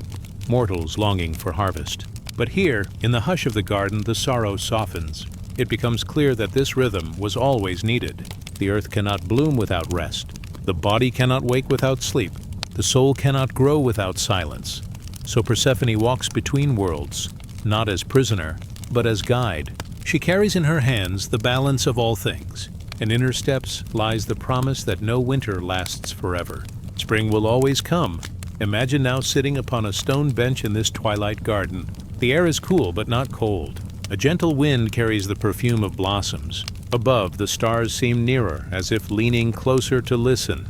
mortals longing for harvest. But here, in the hush of the garden, the sorrow softens. It becomes clear that this rhythm was always needed. The earth cannot bloom without rest. The body cannot wake without sleep. The soul cannot grow without silence. So Persephone walks between worlds, not as prisoner, but as guide. She carries in her hands the balance of all things, and in her steps lies the promise that no winter lasts forever. Spring will always come. Imagine now sitting upon a stone bench in this twilight garden. The air is cool but not cold. A gentle wind carries the perfume of blossoms. Above, the stars seem nearer, as if leaning closer to listen.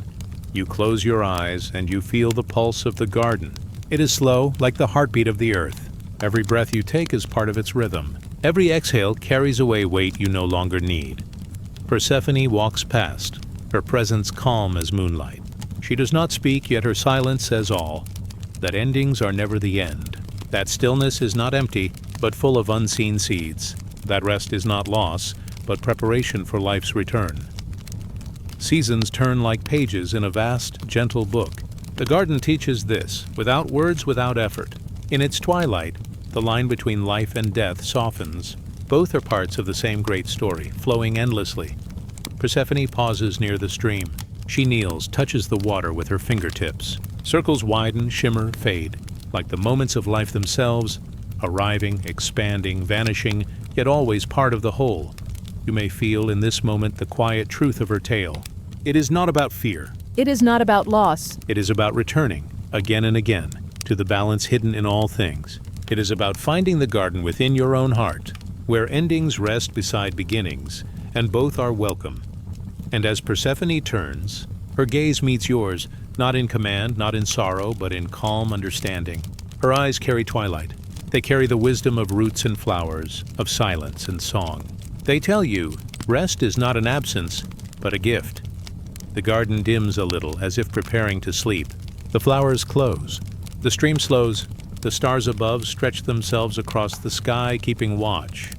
You close your eyes and you feel the pulse of the garden. It is slow, like the heartbeat of the earth. Every breath you take is part of its rhythm. Every exhale carries away weight you no longer need. Persephone walks past, her presence calm as moonlight. She does not speak, yet her silence says all, that endings are never the end. That stillness is not empty, but full of unseen seeds. That rest is not loss, but preparation for life's return. Seasons turn like pages in a vast, gentle book. The garden teaches this, without words, without effort. In its twilight, the line between life and death softens. Both are parts of the same great story, flowing endlessly. Persephone pauses near the stream. She kneels, touches the water with her fingertips. Circles widen, shimmer, fade, like the moments of life themselves, arriving, expanding, vanishing, yet always part of the whole. You may feel in this moment the quiet truth of her tale. It is not about fear. It is not about loss. It is about returning, again and again, to the balance hidden in all things. It is about finding the garden within your own heart, where endings rest beside beginnings, and both are welcome. And as Persephone turns, her gaze meets yours, not in command, not in sorrow, but in calm understanding. Her eyes carry twilight. They carry the wisdom of roots and flowers, of silence and song. They tell you, rest is not an absence, but a gift. The garden dims a little, as if preparing to sleep. The flowers close. The stream slows. The stars above stretch themselves across the sky, keeping watch.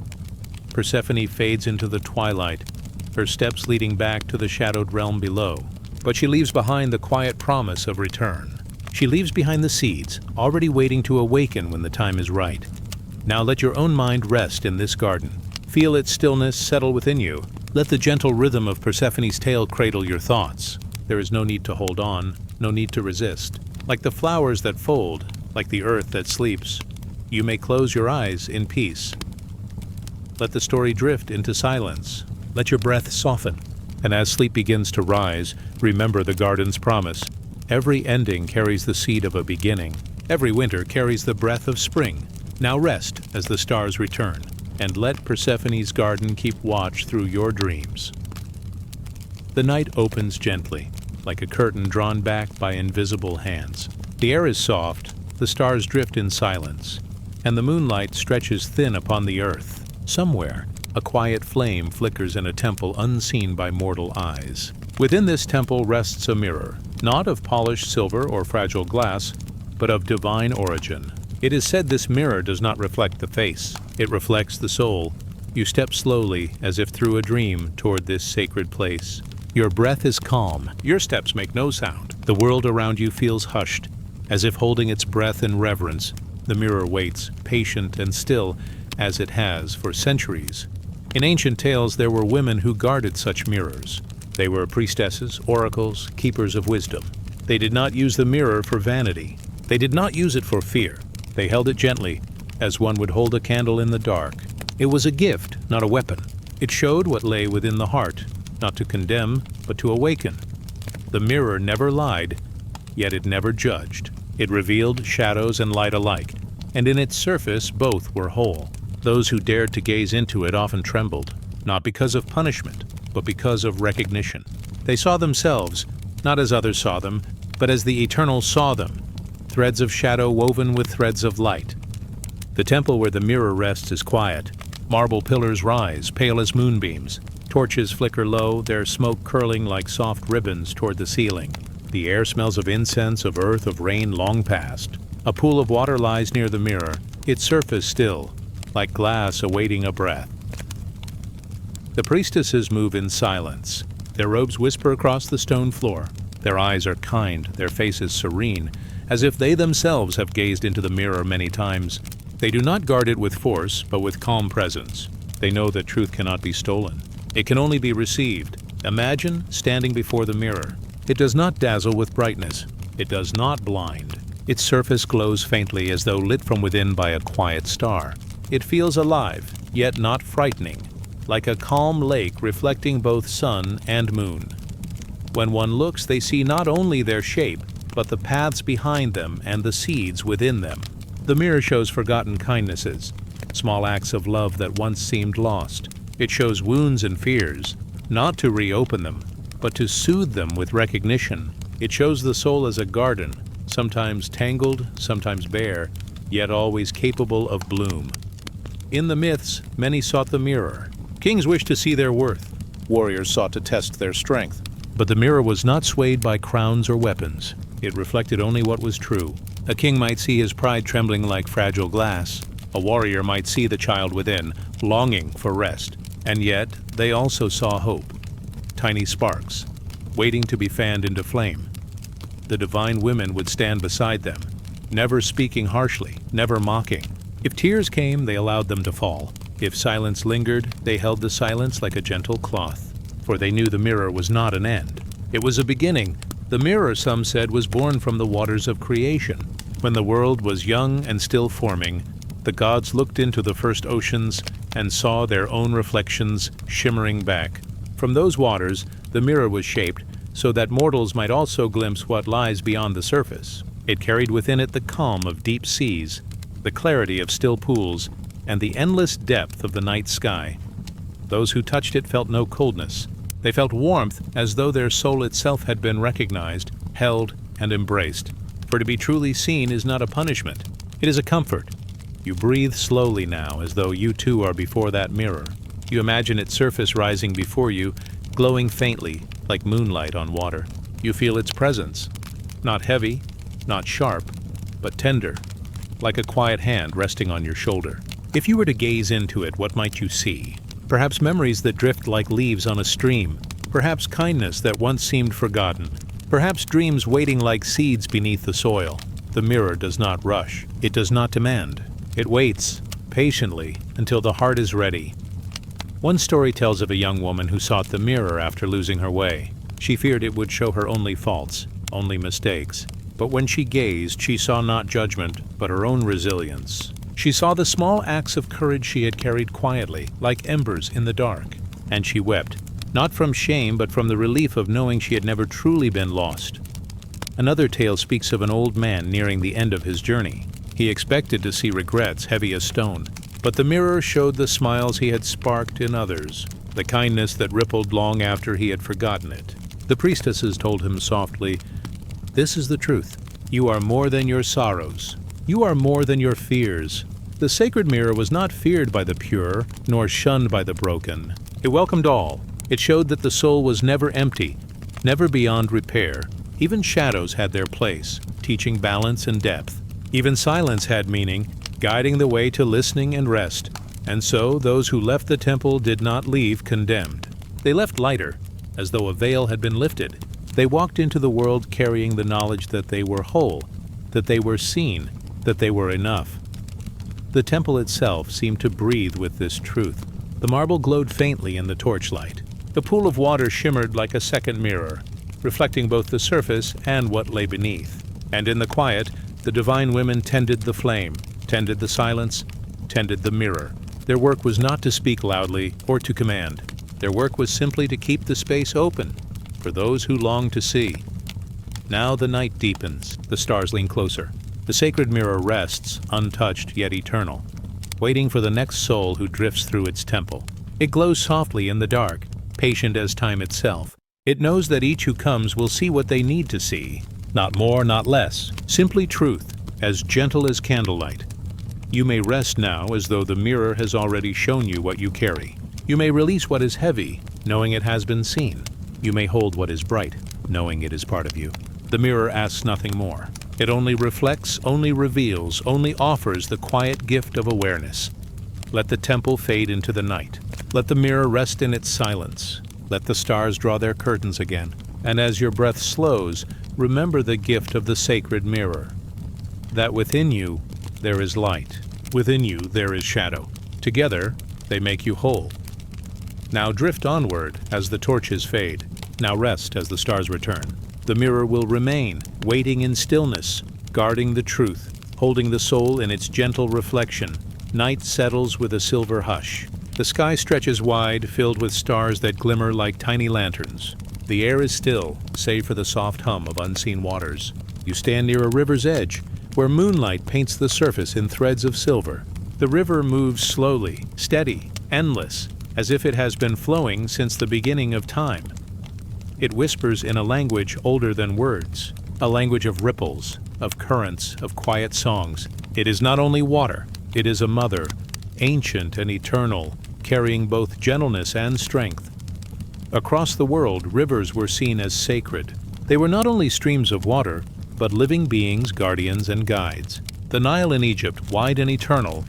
Persephone fades into the twilight, her steps leading back to the shadowed realm below. But she leaves behind the quiet promise of return. She leaves behind the seeds, already waiting to awaken when the time is right. Now let your own mind rest in this garden. Feel its stillness settle within you. Let the gentle rhythm of Persephone's tale cradle your thoughts. There is no need to hold on, no need to resist. Like the flowers that fold, like the earth that sleeps, you may close your eyes in peace. Let the story drift into silence. Let your breath soften. And as sleep begins to rise, remember the garden's promise. Every ending carries the seed of a beginning. Every winter carries the breath of spring. Now rest as the stars return, and let Persephone's garden keep watch through your dreams. The night opens gently, like a curtain drawn back by invisible hands. The air is soft, the stars drift in silence, and the moonlight stretches thin upon the earth. Somewhere, a quiet flame flickers in a temple unseen by mortal eyes. Within this temple rests a mirror, not of polished silver or fragile glass, but of divine origin. It is said this mirror does not reflect the face. It reflects the soul. You step slowly, as if through a dream, toward this sacred place. Your breath is calm. Your steps make no sound. The world around you feels hushed, as if holding its breath in reverence. The mirror waits, patient and still, as it has for centuries. In ancient tales, there were women who guarded such mirrors. They were priestesses, oracles, keepers of wisdom. They did not use the mirror for vanity. They did not use it for fear. They held it gently, as one would hold a candle in the dark. It was a gift, not a weapon. It showed what lay within the heart, not to condemn, but to awaken. The mirror never lied, yet it never judged. It revealed shadows and light alike, and in its surface both were whole. Those who dared to gaze into it often trembled, not because of punishment, but because of recognition. They saw themselves, not as others saw them, but as the Eternal saw them, threads of shadow woven with threads of light. The temple where the mirror rests is quiet. Marble pillars rise, pale as moonbeams. Torches flicker low, their smoke curling like soft ribbons toward the ceiling. The air smells of incense, of earth, of rain long past. A pool of water lies near the mirror, its surface still, like glass awaiting a breath. The priestesses move in silence. Their robes whisper across the stone floor. Their eyes are kind, their faces serene, as if they themselves have gazed into the mirror many times. They do not guard it with force, but with calm presence. They know that truth cannot be stolen. It can only be received. Imagine standing before the mirror. It does not dazzle with brightness. It does not blind. Its surface glows faintly as though lit from within by a quiet star. It feels alive, yet not frightening, like a calm lake reflecting both sun and moon. When one looks, they see not only their shape, but the paths behind them and the seeds within them. The mirror shows forgotten kindnesses, small acts of love that once seemed lost. It shows wounds and fears, not to reopen them, but to soothe them with recognition. It shows the soul as a garden, sometimes tangled, sometimes bare, yet always capable of bloom. In the myths, many sought the mirror. Kings wished to see their worth. Warriors sought to test their strength. But the mirror was not swayed by crowns or weapons. It reflected only what was true. A king might see his pride trembling like fragile glass. A warrior might see the child within, longing for rest. And yet, they also saw hope. Tiny sparks, waiting to be fanned into flame. The divine women would stand beside them, never speaking harshly, never mocking. If tears came, they allowed them to fall. If silence lingered, they held the silence like a gentle cloth. For they knew the mirror was not an end. It was a beginning. The mirror, some said, was born from the waters of creation. When the world was young and still forming, the gods looked into the first oceans and saw their own reflections shimmering back. From those waters, the mirror was shaped so that mortals might also glimpse what lies beyond the surface. It carried within it the calm of deep seas, the clarity of still pools, and the endless depth of the night sky. Those who touched it felt no coldness. They felt warmth as though their soul itself had been recognized, held, and embraced. For to be truly seen is not a punishment. It is a comfort. You breathe slowly now, as though you too are before that mirror. You imagine its surface rising before you, glowing faintly, like moonlight on water. You feel its presence. Not heavy, not sharp, but tender, like a quiet hand resting on your shoulder. If you were to gaze into it, what might you see? Perhaps memories that drift like leaves on a stream. Perhaps kindness that once seemed forgotten. Perhaps dreams waiting like seeds beneath the soil. The mirror does not rush. It does not demand. It waits, patiently, until the heart is ready. One story tells of a young woman who sought the mirror after losing her way. She feared it would show her only faults, only mistakes. But when she gazed, she saw not judgment, but her own resilience. She saw the small acts of courage she had carried quietly, like embers in the dark. And she wept, not from shame, but from the relief of knowing she had never truly been lost. Another tale speaks of an old man nearing the end of his journey. He expected to see regrets heavy as stone, but the mirror showed the smiles he had sparked in others, the kindness that rippled long after he had forgotten it. The priestesses told him softly, "This is the truth. You are more than your sorrows. You are more than your fears." The sacred mirror was not feared by the pure, nor shunned by the broken. It welcomed all. It showed that the soul was never empty, never beyond repair. Even shadows had their place, teaching balance and depth. Even silence had meaning, guiding the way to listening and rest. And so those who left the temple did not leave condemned. They left lighter, as though a veil had been lifted. They walked into the world carrying the knowledge that they were whole, that they were seen, that they were enough. The temple itself seemed to breathe with this truth. The marble glowed faintly in the torchlight. The pool of water shimmered like a second mirror, reflecting both the surface and what lay beneath. And in the quiet, the divine women tended the flame, tended the silence, tended the mirror. Their work was not to speak loudly or to command. Their work was simply to keep the space open for those who longed to see. Now the night deepens. The stars lean closer. The sacred mirror rests, untouched yet eternal, waiting for the next soul who drifts through its temple. It glows softly in the dark, patient as time itself. It knows that each who comes will see what they need to see. Not more, not less. Simply truth, as gentle as candlelight. You may rest now as though the mirror has already shown you what you carry. You may release what is heavy, knowing it has been seen. You may hold what is bright, knowing it is part of you. The mirror asks nothing more. It only reflects, only reveals, only offers the quiet gift of awareness. Let the temple fade into the night. Let the mirror rest in its silence. Let the stars draw their curtains again. And as your breath slows, remember the gift of the sacred mirror. That within you, there is light. Within you, there is shadow. Together, they make you whole. Now drift onward as the torches fade. Now rest as the stars return. The mirror will remain, waiting in stillness, guarding the truth, holding the soul in its gentle reflection. Night settles with a silver hush. The sky stretches wide, filled with stars that glimmer like tiny lanterns. The air is still, save for the soft hum of unseen waters. You stand near a river's edge, where moonlight paints the surface in threads of silver. The river moves slowly, steady, endless, as if it has been flowing since the beginning of time. It whispers in a language older than words, a language of ripples, of currents, of quiet songs. It is not only water, it is a mother, ancient and eternal, carrying both gentleness and strength. Across the world, rivers were seen as sacred. They were not only streams of water, but living beings, guardians, and guides. The Nile in Egypt, wide and eternal,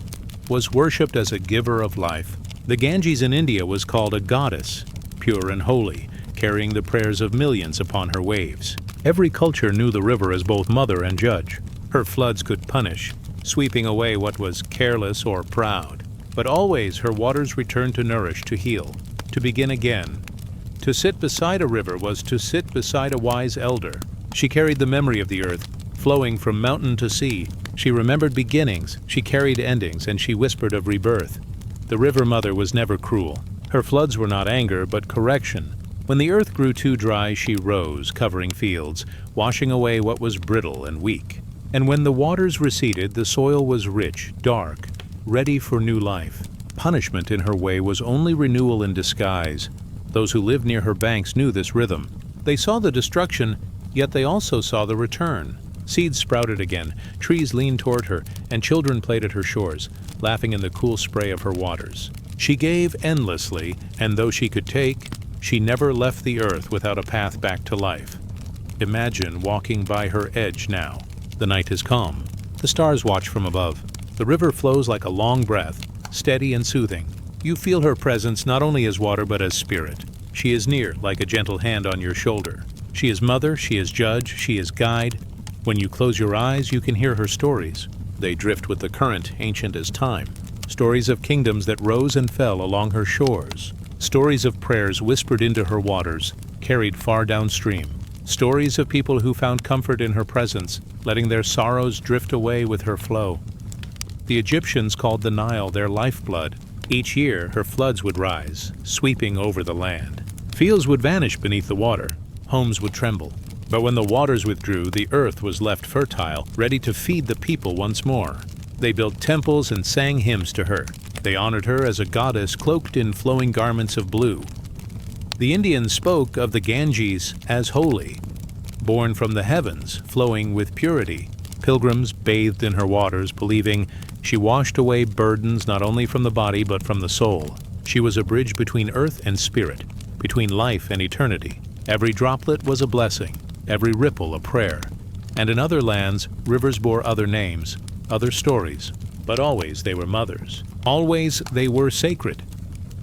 was worshipped as a giver of life. The Ganges in India was called a goddess, pure and holy, carrying the prayers of millions upon her waves. Every culture knew the river as both mother and judge. Her floods could punish, sweeping away what was careless or proud. But always her waters returned to nourish, to heal, to begin again. To sit beside a river was to sit beside a wise elder. She carried the memory of the earth, flowing from mountain to sea. She remembered beginnings, she carried endings, and she whispered of rebirth. The river mother was never cruel. Her floods were not anger, but correction. When the earth grew too dry, she rose, covering fields, washing away what was brittle and weak. And when the waters receded, the soil was rich, dark, ready for new life. Punishment in her way was only renewal in disguise. Those who lived near her banks knew this rhythm. They saw the destruction, yet they also saw the return. Seeds sprouted again, trees leaned toward her, and children played at her shores, laughing in the cool spray of her waters. She gave endlessly, and though she could take, she never left the earth without a path back to life. Imagine walking by her edge now. The night is calm. The stars watch from above. The river flows like a long breath, steady and soothing. You feel her presence not only as water but as spirit. She is near, like a gentle hand on your shoulder. She is mother, she is judge, she is guide. When you close your eyes, you can hear her stories. They drift with the current, ancient as time. Stories of kingdoms that rose and fell along her shores. Stories of prayers whispered into her waters, carried far downstream. Stories of people who found comfort in her presence, letting their sorrows drift away with her flow. The Egyptians called the Nile their lifeblood. Each year, her floods would rise, sweeping over the land. Fields would vanish beneath the water. Homes would tremble. But when the waters withdrew, the earth was left fertile, ready to feed the people once more. They built temples and sang hymns to her. They honored her as a goddess cloaked in flowing garments of blue. The Indians spoke of the Ganges as holy, born from the heavens, flowing with purity. Pilgrims bathed in her waters, believing she washed away burdens not only from the body but from the soul. She was a bridge between earth and spirit, between life and eternity. Every droplet was a blessing, every ripple a prayer. And in other lands, rivers bore other names, other stories, but always they were mothers. Always they were sacred.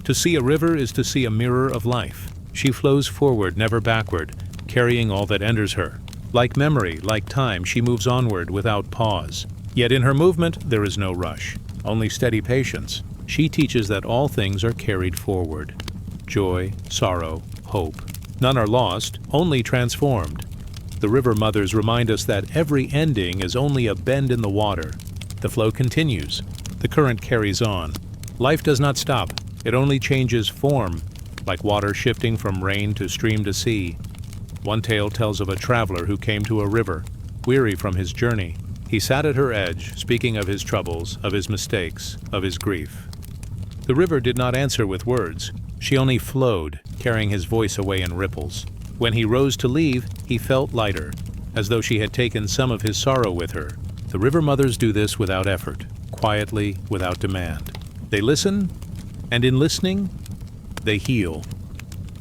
To see a river is to see a mirror of life. She flows forward, never backward, carrying all that enters her. Like memory, like time, she moves onward without pause. Yet in her movement there is no rush. only steady patience. She teaches that all things are carried forward. Joy, sorrow, hope. None are lost, only transformed. The river mothers remind us that every ending is only a bend in the water. The flow continues. The current carries on. Life does not stop. It only changes form, like water shifting from rain to stream to sea. One tale tells of a traveler who came to a river, weary from his journey. He sat at her edge, speaking of his troubles, of his mistakes, of his grief. The river did not answer with words. She only flowed, carrying his voice away in ripples. When he rose to leave, he felt lighter, as though she had taken some of his sorrow with her. The river mothers do this without effort, quietly, without demand. They listen, and in listening, they heal.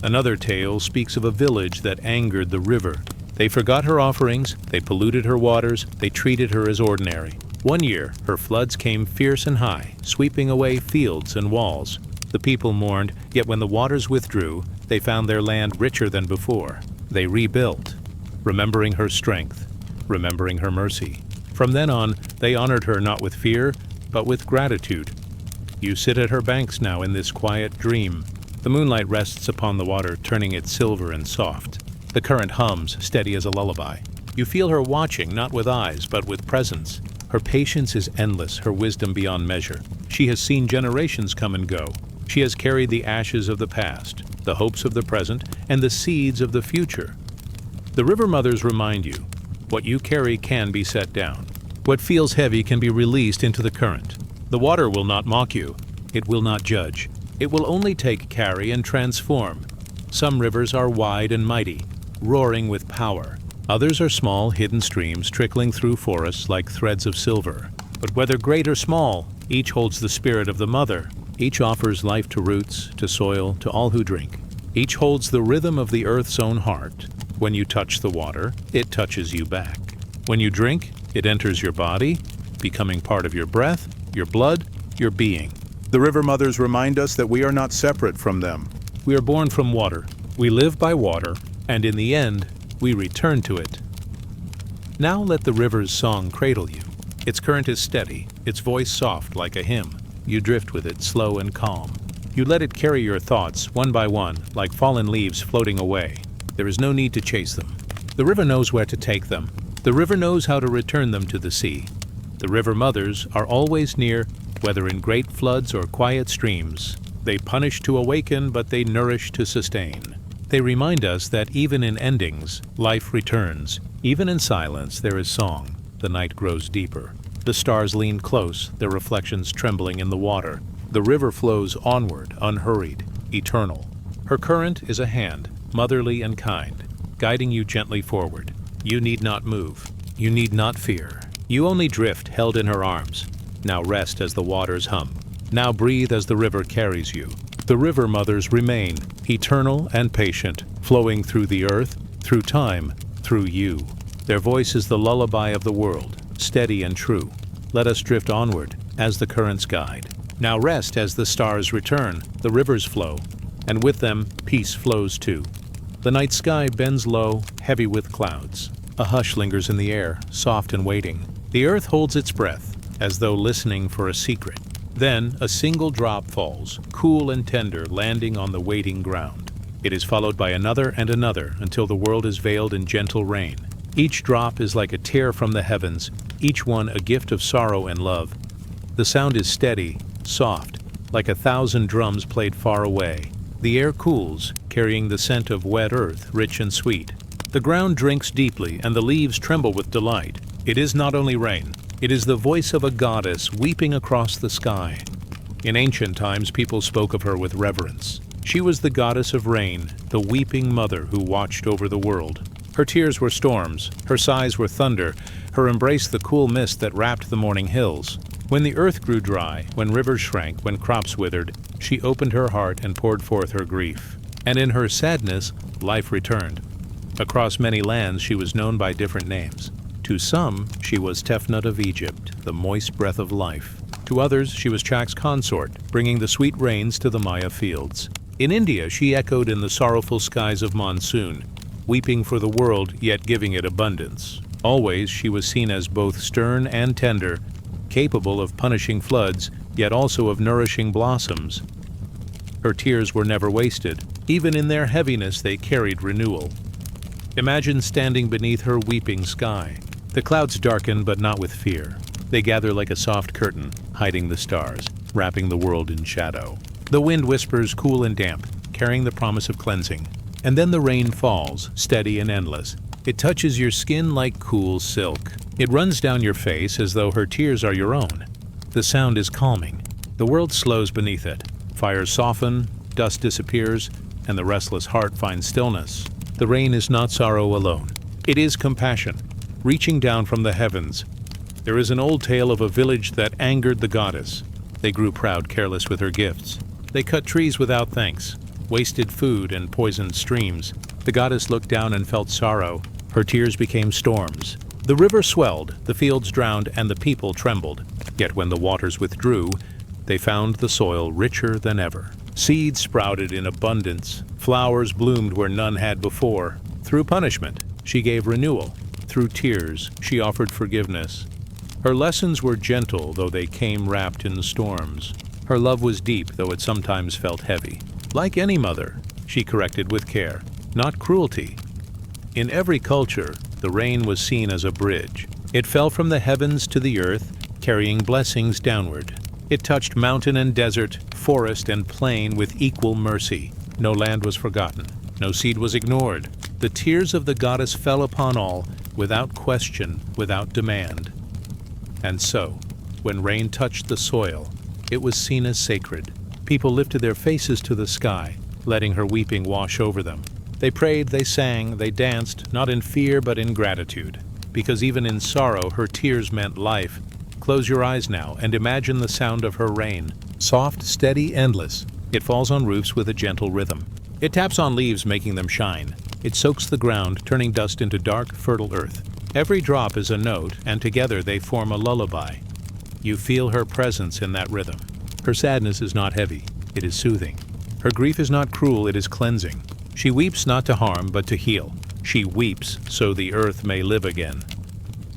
Another tale speaks of a village that angered the river. They forgot her offerings, they polluted her waters, they treated her as ordinary. One year, her floods came fierce and high, sweeping away fields and walls. The people mourned, yet when the waters withdrew, they found their land richer than before. They rebuilt, remembering her strength, remembering her mercy. From then on, they honored her not with fear, but with gratitude. You sit at her banks now in this quiet dream. The moonlight rests upon the water, turning it silver and soft. The current hums, steady as a lullaby. You feel her watching, not with eyes, but with presence. Her patience is endless, her wisdom beyond measure. She has seen generations come and go. She has carried the ashes of the past, the hopes of the present, and the seeds of the future. The river mothers remind you, what you carry can be set down. What feels heavy can be released into the current. The water will not mock you. It will not judge. It will only carry and transform. Some rivers are wide and mighty, roaring with power. Others are small, hidden streams trickling through forests like threads of silver. But whether great or small, each holds the spirit of the mother. Each offers life to roots, to soil, to all who drink. Each holds the rhythm of the earth's own heart. When you touch the water, it touches you back. When you drink, it enters your body, becoming part of your breath, your blood, your being. The river mothers remind us that we are not separate from them. We are born from water. We live by water, and in the end, we return to it. Now let the river's song cradle you. Its current is steady, its voice soft like a hymn. You drift with it, slow and calm. You let it carry your thoughts, one by one, like fallen leaves floating away. There is no need to chase them. The river knows where to take them. The river knows how to return them to the sea. The river mothers are always near, whether in great floods or quiet streams. They punish to awaken, but they nourish to sustain. They remind us that even in endings, life returns. Even in silence, there is song. The night grows deeper. The stars lean close, their reflections trembling in the water. The river flows onward, unhurried, eternal. Her current is a hand, motherly and kind, guiding you gently forward. You need not move. You need not fear. You only drift, held in her arms. Now rest as the waters hum. Now breathe as the river carries you. The river mothers remain, eternal and patient, flowing through the earth, through time, through you. Their voice is the lullaby of the world, steady and true. Let us drift onward as the currents guide. Now rest as the stars return, the rivers flow, and with them peace flows too. The night sky bends low, heavy with clouds. A hush lingers in the air, soft and waiting. The earth holds its breath, as though listening for a secret. Then a single drop falls, cool and tender, landing on the waiting ground. It is followed by another and another until the world is veiled in gentle rain. Each drop is like a tear from the heavens, each one a gift of sorrow and love. The sound is steady, soft, like 1,000 drums played far away. The air cools, carrying the scent of wet earth, rich and sweet. The ground drinks deeply, and the leaves tremble with delight. It is not only rain. It is the voice of a goddess weeping across the sky. In ancient times, people spoke of her with reverence. She was the goddess of rain, the weeping mother who watched over the world. Her tears were storms, her sighs were thunder, her embrace the cool mist that wrapped the morning hills. When the earth grew dry, when rivers shrank, when crops withered, she opened her heart and poured forth her grief. And in her sadness, life returned. Across many lands, she was known by different names. To some, she was Tefnut of Egypt, the moist breath of life. To others, she was Chak's consort, bringing the sweet rains to the Maya fields. In India, she echoed in the sorrowful skies of monsoon, weeping for the world, yet giving it abundance. Always, she was seen as both stern and tender, capable of punishing floods, yet also of nourishing blossoms. Her tears were never wasted. Even in their heaviness they carried renewal. Imagine standing beneath her weeping sky. The clouds darken, but not with fear. They gather like a soft curtain, hiding the stars, wrapping the world in shadow. The wind whispers cool and damp, carrying the promise of cleansing. And then the rain falls, steady and endless. It touches your skin like cool silk. It runs down your face as though her tears are your own. The sound is calming. The world slows beneath it. Fires soften, dust disappears, and the restless heart finds stillness. The rain is not sorrow alone. It is compassion, reaching down from the heavens. There is an old tale of a village that angered the goddess. They grew proud, careless with her gifts. They cut trees without thanks, wasted food and poisoned streams. The goddess looked down and felt sorrow. Her tears became storms. The river swelled, the fields drowned, and the people trembled. Yet when the waters withdrew, they found the soil richer than ever. Seeds sprouted in abundance. Flowers bloomed where none had before. Through punishment, she gave renewal. Through tears, she offered forgiveness. Her lessons were gentle, though they came wrapped in storms. Her love was deep, though it sometimes felt heavy. Like any mother, she corrected with care, not cruelty. In every culture, the rain was seen as a bridge. It fell from the heavens to the earth, carrying blessings downward. It touched mountain and desert, forest and plain with equal mercy. No land was forgotten. No seed was ignored. The tears of the goddess fell upon all, without question, without demand. And so, when rain touched the soil, it was seen as sacred. People lifted their faces to the sky, letting her weeping wash over them. They prayed, they sang, they danced, not in fear but in gratitude. Because even in sorrow, her tears meant life. Close your eyes now and imagine the sound of her rain. Soft, steady, endless. It falls on roofs with a gentle rhythm. It taps on leaves, making them shine. It soaks the ground, turning dust into dark, fertile earth. Every drop is a note, and together they form a lullaby. You feel her presence in that rhythm. Her sadness is not heavy, it is soothing. Her grief is not cruel, it is cleansing. She weeps not to harm, but to heal. She weeps so the earth may live again.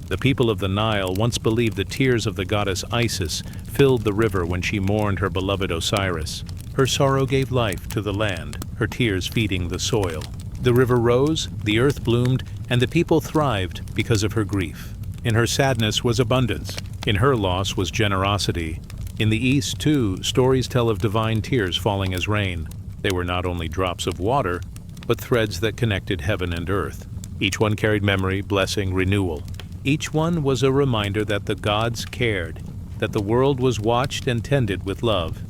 The people of the Nile once believed the tears of the goddess Isis filled the river when she mourned her beloved Osiris. Her sorrow gave life to the land, her tears feeding the soil. The river rose, the earth bloomed, and the people thrived because of her grief. In her sadness was abundance. In her loss was generosity. In the East, too, stories tell of divine tears falling as rain. They were not only drops of water, but threads that connected heaven and earth. Each one carried memory, blessing, renewal. Each one was a reminder that the gods cared, that the world was watched and tended with love.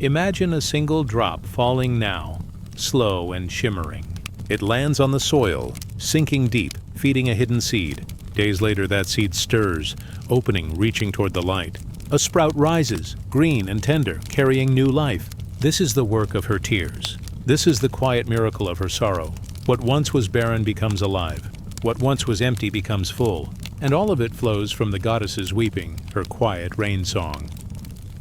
Imagine a single drop falling now, slow and shimmering. It lands on the soil, sinking deep, feeding a hidden seed. Days later, that seed stirs, opening, reaching toward the light. A sprout rises, green and tender, carrying new life. This is the work of her tears. This is the quiet miracle of her sorrow. What once was barren becomes alive. What once was empty becomes full. And all of it flows from the goddess's weeping, her quiet rain song.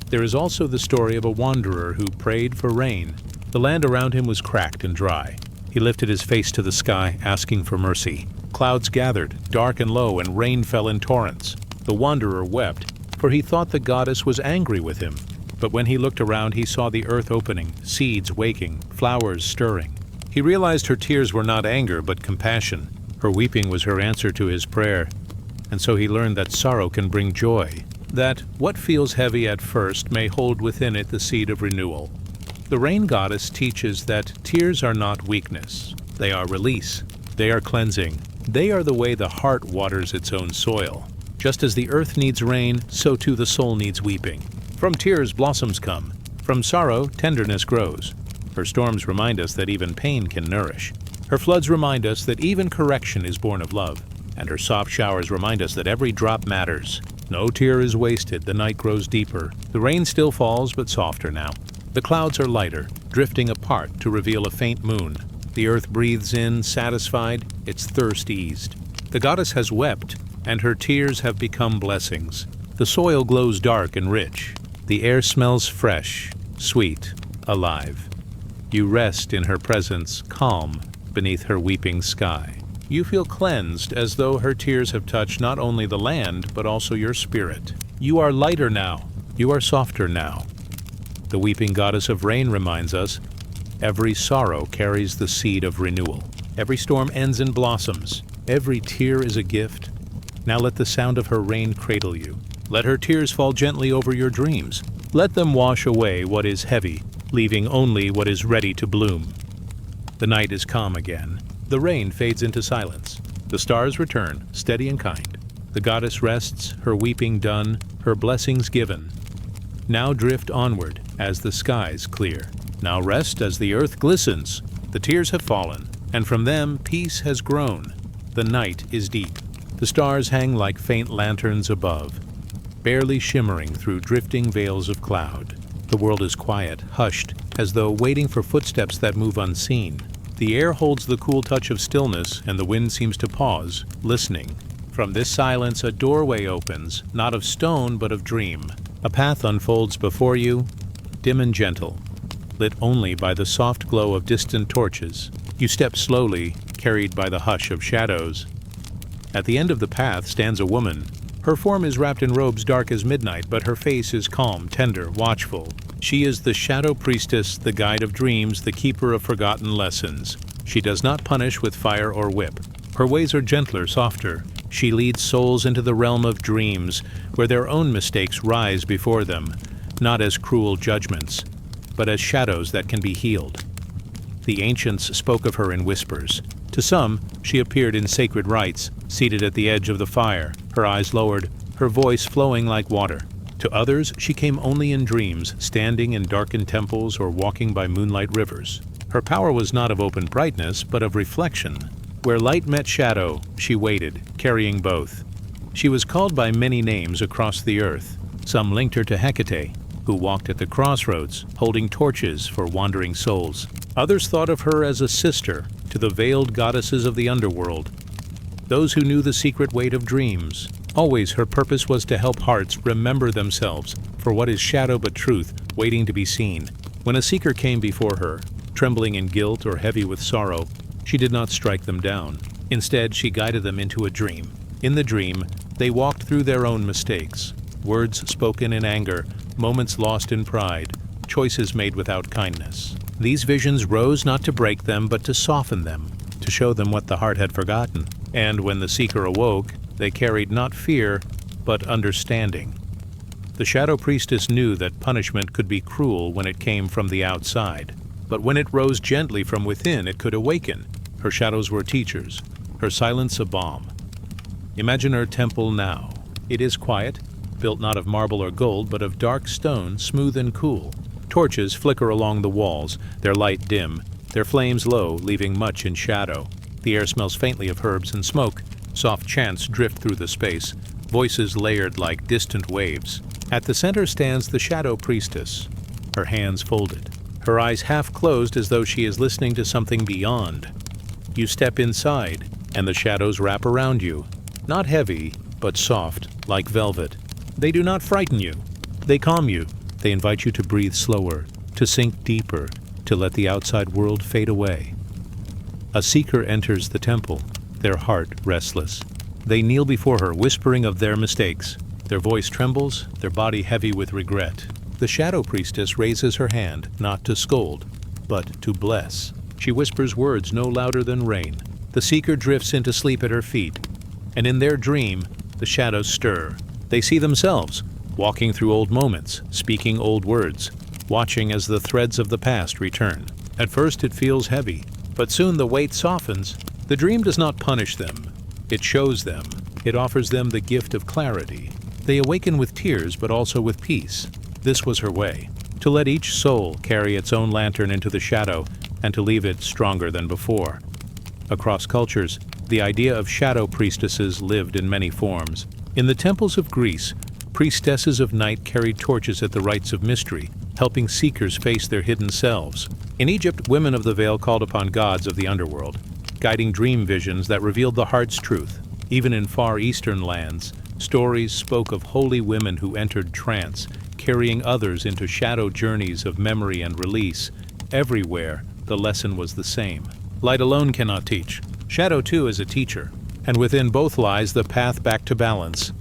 There is also the story of a wanderer who prayed for rain. The land around him was cracked and dry. He lifted his face to the sky, asking for mercy. Clouds gathered, dark and low, and rain fell in torrents. The wanderer wept, for he thought the goddess was angry with him. But when he looked around, he saw the earth opening, seeds waking, flowers stirring. He realized her tears were not anger, but compassion. Her weeping was her answer to his prayer. And so he learned that sorrow can bring joy, that what feels heavy at first may hold within it the seed of renewal. The rain goddess teaches that tears are not weakness. They are release. They are cleansing. They are the way the heart waters its own soil. Just as the earth needs rain, so too the soul needs weeping. From tears, blossoms come. From sorrow, tenderness grows. Her storms remind us that even pain can nourish. Her floods remind us that even correction is born of love. And her soft showers remind us that every drop matters. No tear is wasted, the night grows deeper. The rain still falls, but softer now. The clouds are lighter, drifting apart to reveal a faint moon. The earth breathes in, satisfied, its thirst eased. The goddess has wept, and her tears have become blessings. The soil glows dark and rich. The air smells fresh, sweet, alive. You rest in her presence, calm, beneath her weeping sky. You feel cleansed, as though her tears have touched not only the land, but also your spirit. You are lighter now. You are softer now. The weeping goddess of rain reminds us, every sorrow carries the seed of renewal. Every storm ends in blossoms. Every tear is a gift. Now let the sound of her rain cradle you. Let her tears fall gently over your dreams. Let them wash away what is heavy, leaving only what is ready to bloom. The night is calm again. The rain fades into silence. The stars return, steady and kind. The goddess rests, her weeping done, her blessings given. Now drift onward as the skies clear. Now rest as the earth glistens. The tears have fallen, and from them peace has grown. The night is deep. The stars hang like faint lanterns above, barely shimmering through drifting veils of cloud. The world is quiet, hushed, as though waiting for footsteps that move unseen. The air holds the cool touch of stillness, and the wind seems to pause, listening. From this silence a doorway opens, not of stone but of dream. A path unfolds before you, dim and gentle, lit only by the soft glow of distant torches. You step slowly, carried by the hush of shadows. At the end of the path stands a woman. Her form is wrapped in robes dark as midnight, but her face is calm, tender, watchful. She is the shadow priestess, the guide of dreams, the keeper of forgotten lessons. She does not punish with fire or whip. Her ways are gentler, softer. She leads souls into the realm of dreams, where their own mistakes rise before them, not as cruel judgments, but as shadows that can be healed. The ancients spoke of her in whispers. To some, she appeared in sacred rites, seated at the edge of the fire, her eyes lowered, her voice flowing like water. To others, she came only in dreams, standing in darkened temples or walking by moonlight rivers. Her power was not of open brightness, but of reflection. Where light met shadow, she waited, carrying both. She was called by many names across the earth. Some linked her to Hecate, who walked at the crossroads, holding torches for wandering souls. Others thought of her as a sister to the veiled goddesses of the underworld, those who knew the secret weight of dreams. Always her purpose was to help hearts remember themselves for what is shadow but truth, waiting to be seen. When a seeker came before her, trembling in guilt or heavy with sorrow, she did not strike them down. Instead, she guided them into a dream. In the dream, they walked through their own mistakes, words spoken in anger, moments lost in pride, choices made without kindness. These visions rose not to break them, but to soften them, to show them what the heart had forgotten. And when the seeker awoke, they carried not fear, but understanding. The shadow priestess knew that punishment could be cruel when it came from the outside, but when it rose gently from within, it could awaken. Her shadows were teachers, her silence a balm. Imagine her temple now. It is quiet, built not of marble or gold, but of dark stone, smooth and cool. Torches flicker along the walls, their light dim, their flames low, leaving much in shadow. The air smells faintly of herbs and smoke. Soft chants drift through the space, voices layered like distant waves. At the center stands the shadow priestess, her hands folded, her eyes half closed as though she is listening to something beyond. You step inside, and the shadows wrap around you, not heavy, but soft, like velvet. They do not frighten you. They calm you. They invite you to breathe slower, to sink deeper, to let the outside world fade away. A seeker enters the temple, their heart restless. They kneel before her, whispering of their mistakes. Their voice trembles, their body heavy with regret. The shadow priestess raises her hand, not to scold, but to bless. She whispers words no louder than rain. The seeker drifts into sleep at her feet, and in their dream, the shadows stir. They see themselves, walking through old moments, speaking old words, watching as the threads of the past return. At first it feels heavy, but soon the weight softens. The dream does not punish them. It shows them. It offers them the gift of clarity. They awaken with tears, but also with peace. This was her way, to let each soul carry its own lantern into the shadow and to leave it stronger than before. Across cultures, the idea of shadow priestesses lived in many forms. In the temples of Greece, priestesses of night carried torches at the rites of mystery, helping seekers face their hidden selves. In Egypt, women of the veil called upon gods of the underworld, guiding dream visions that revealed the heart's truth. Even in far eastern lands, stories spoke of holy women who entered trance, carrying others into shadow journeys of memory and release. Everywhere, the lesson was the same. Light alone cannot teach. Shadow too is a teacher, and within both lies the path back to balance.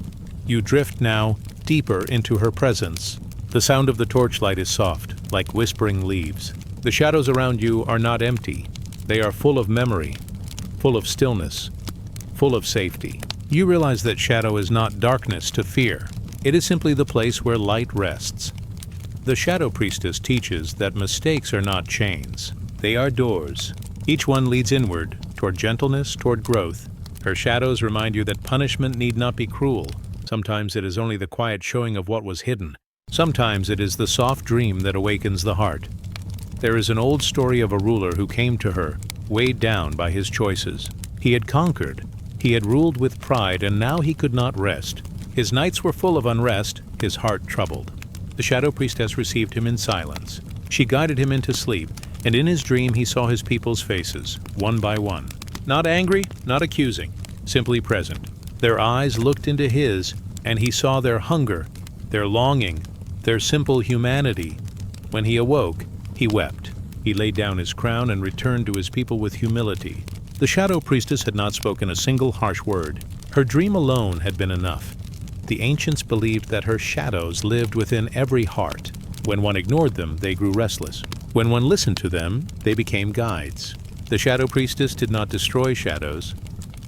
You drift now deeper into her presence. The sound of the torchlight is soft, like whispering leaves. The shadows around you are not empty. They are full of memory, full of stillness, full of safety. You realize that shadow is not darkness to fear. It is simply the place where light rests. The Shadow Priestess teaches that mistakes are not chains. They are doors. Each one leads inward, toward gentleness, toward growth. Her shadows remind you that punishment need not be cruel. Sometimes it is only the quiet showing of what was hidden. Sometimes it is the soft dream that awakens the heart. There is an old story of a ruler who came to her, weighed down by his choices. He had conquered. He had ruled with pride, and now he could not rest. His nights were full of unrest, his heart troubled. The Shadow Priestess received him in silence. She guided him into sleep, and in his dream he saw his people's faces, one by one. Not angry, not accusing, simply present. Their eyes looked into his, and he saw their hunger, their longing, their simple humanity. When he awoke, he wept. He laid down his crown and returned to his people with humility. The Shadow Priestess had not spoken a single harsh word. Her dream alone had been enough. The ancients believed that her shadows lived within every heart. When one ignored them, they grew restless. When one listened to them, they became guides. The Shadow Priestess did not destroy shadows.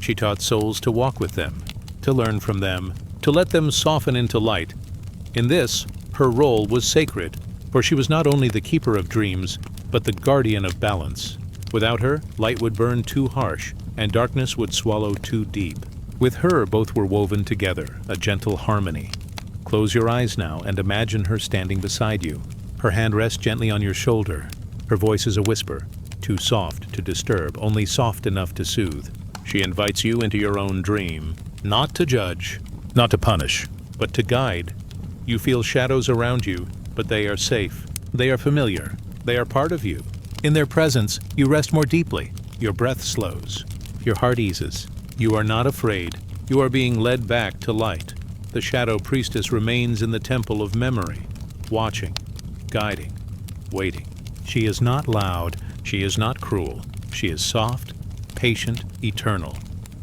She taught souls to walk with them, to learn from them, to let them soften into light. In this, her role was sacred, for she was not only the keeper of dreams, but the guardian of balance. Without her, light would burn too harsh, and darkness would swallow too deep. With her, both were woven together, a gentle harmony. Close your eyes now and imagine her standing beside you. Her hand rests gently on your shoulder. Her voice is a whisper, too soft to disturb, only soft enough to soothe. She invites you into your own dream, not to judge, not to punish, but to guide. You feel shadows around you, but they are safe. They are familiar. They are part of you. In their presence, you rest more deeply. Your breath slows. Your heart eases. You are not afraid. You are being led back to light. The Shadow Priestess remains in the temple of memory, watching, guiding, waiting. She is not loud. She is not cruel. She is soft, patient, eternal.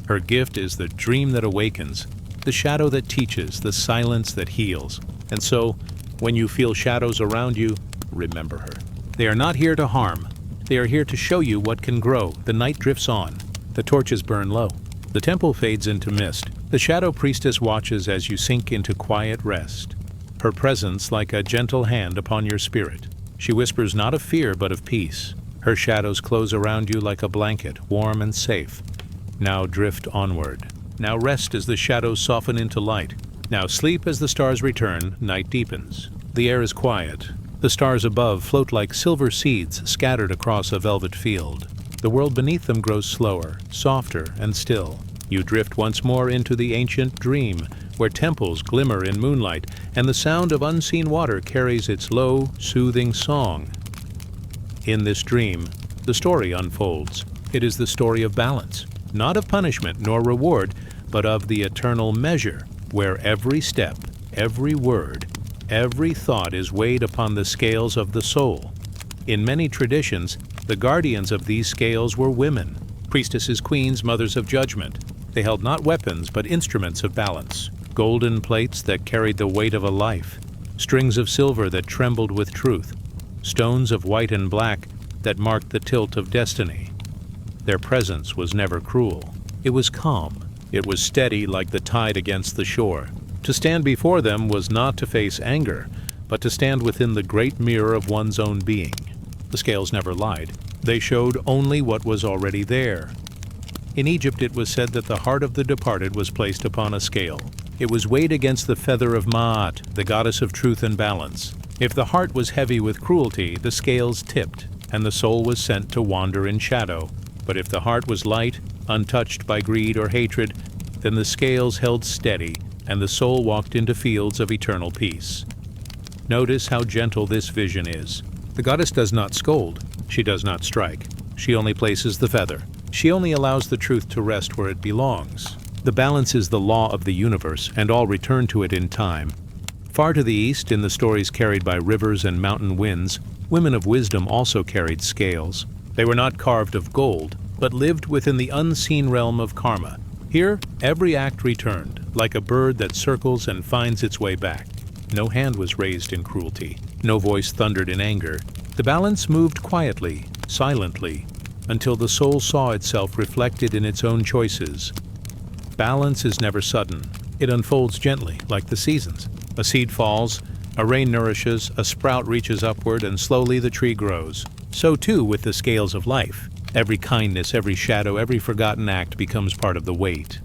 Her gift is the dream that awakens, the shadow that teaches, the silence that heals. And so, when you feel shadows around you, remember her. They are not here to harm. They are here to show you what can grow. The night drifts on. The torches burn low. The temple fades into mist. The Shadow Priestess watches as you sink into quiet rest. Her presence like a gentle hand upon your spirit. She whispers not of fear but of peace. Her shadows close around you like a blanket, warm and safe. Now drift onward. Now rest as the shadows soften into light. Now sleep as the stars return, night deepens. The air is quiet. The stars above float like silver seeds scattered across a velvet field. The world beneath them grows slower, softer, and still. You drift once more into the ancient dream, where temples glimmer in moonlight, and the sound of unseen water carries its low, soothing song. In this dream, the story unfolds. It is the story of balance, not of punishment nor reward, but of the eternal measure, where every step, every word, every thought is weighed upon the scales of the soul. In many traditions, the guardians of these scales were women, priestesses, queens, mothers of judgment. They held not weapons, but instruments of balance, golden plates that carried the weight of a life, strings of silver that trembled with truth, stones of white and black that marked the tilt of destiny. Their presence was never cruel. It was calm. It was steady like the tide against the shore. To stand before them was not to face anger, but to stand within the great mirror of one's own being. The scales never lied. They showed only what was already there. In Egypt it was said that the heart of the departed was placed upon a scale. It was weighed against the feather of Ma'at, the goddess of truth and balance. If the heart was heavy with cruelty, the scales tipped, and the soul was sent to wander in shadow. But if the heart was light, untouched by greed or hatred, then the scales held steady, and the soul walked into fields of eternal peace. Notice how gentle this vision is. The goddess does not scold. She does not strike. She only places the feather. She only allows the truth to rest where it belongs. The balance is the law of the universe, and all return to it in time. Far to the east, in the stories carried by rivers and mountain winds, women of wisdom also carried scales. They were not carved of gold, but lived within the unseen realm of karma. Here, every act returned, like a bird that circles and finds its way back. No hand was raised in cruelty. No voice thundered in anger. The balance moved quietly, silently, until the soul saw itself reflected in its own choices. Balance is never sudden. It unfolds gently, like the seasons. A seed falls, a rain nourishes, a sprout reaches upward, and slowly the tree grows. So too with the scales of life. Every kindness, every shadow, every forgotten act becomes part of the weight.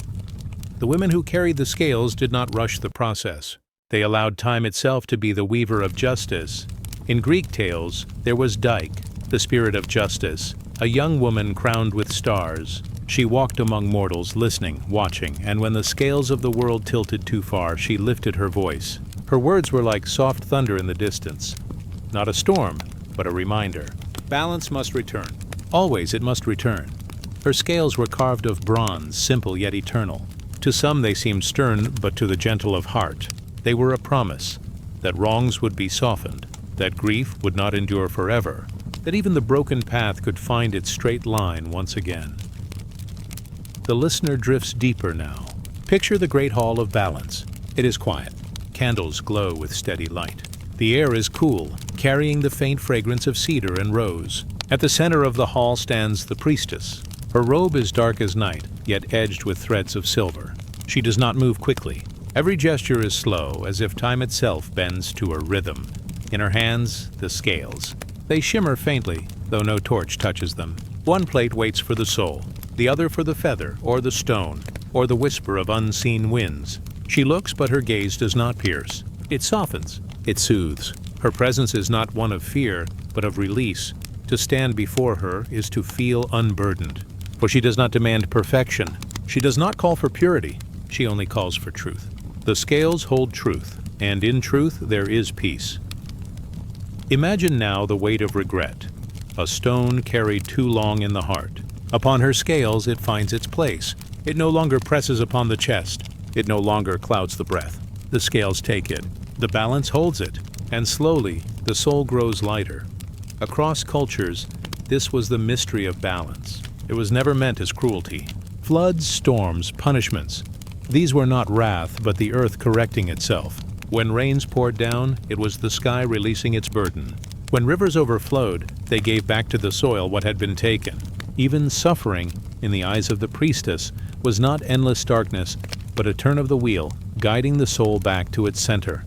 The women who carried the scales did not rush the process. They allowed time itself to be the weaver of justice. In Greek tales, there was Dike, the spirit of justice, a young woman crowned with stars. She walked among mortals, listening, watching, and when the scales of the world tilted too far, she lifted her voice. Her words were like soft thunder in the distance. Not a storm, but a reminder. Balance must return. Always it must return. Her scales were carved of bronze, simple yet eternal. To some they seemed stern, but to the gentle of heart, they were a promise that wrongs would be softened, that grief would not endure forever, that even the broken path could find its straight line once again. The listener drifts deeper now. Picture the great hall of balance. It is quiet. Candles glow with steady light. The air is cool, carrying the faint fragrance of cedar and rose. At the center of the hall stands the priestess. Her robe is dark as night, yet edged with threads of silver. She does not move quickly. Every gesture is slow, as if time itself bends to her rhythm. In her hands, the scales. They shimmer faintly, though no torch touches them. One plate waits for the soul, the other for the feather, or the stone, or the whisper of unseen winds. She looks, but her gaze does not pierce. It softens. It soothes. Her presence is not one of fear, but of release. To stand before her is to feel unburdened. For she does not demand perfection. She does not call for purity. She only calls for truth. The scales hold truth, and in truth there is peace. Imagine now the weight of regret, a stone carried too long in the heart. Upon her scales it finds its place. It no longer presses upon the chest. It no longer clouds the breath. The scales take it. The balance holds it, and slowly the soul grows lighter. Across cultures, this was the mystery of balance. It was never meant as cruelty. Floods, storms, punishments. These were not wrath, but the earth correcting itself. When rains poured down, it was the sky releasing its burden. When rivers overflowed, they gave back to the soil what had been taken. Even suffering, in the eyes of the priestess, was not endless darkness, but a turn of the wheel, guiding the soul back to its center.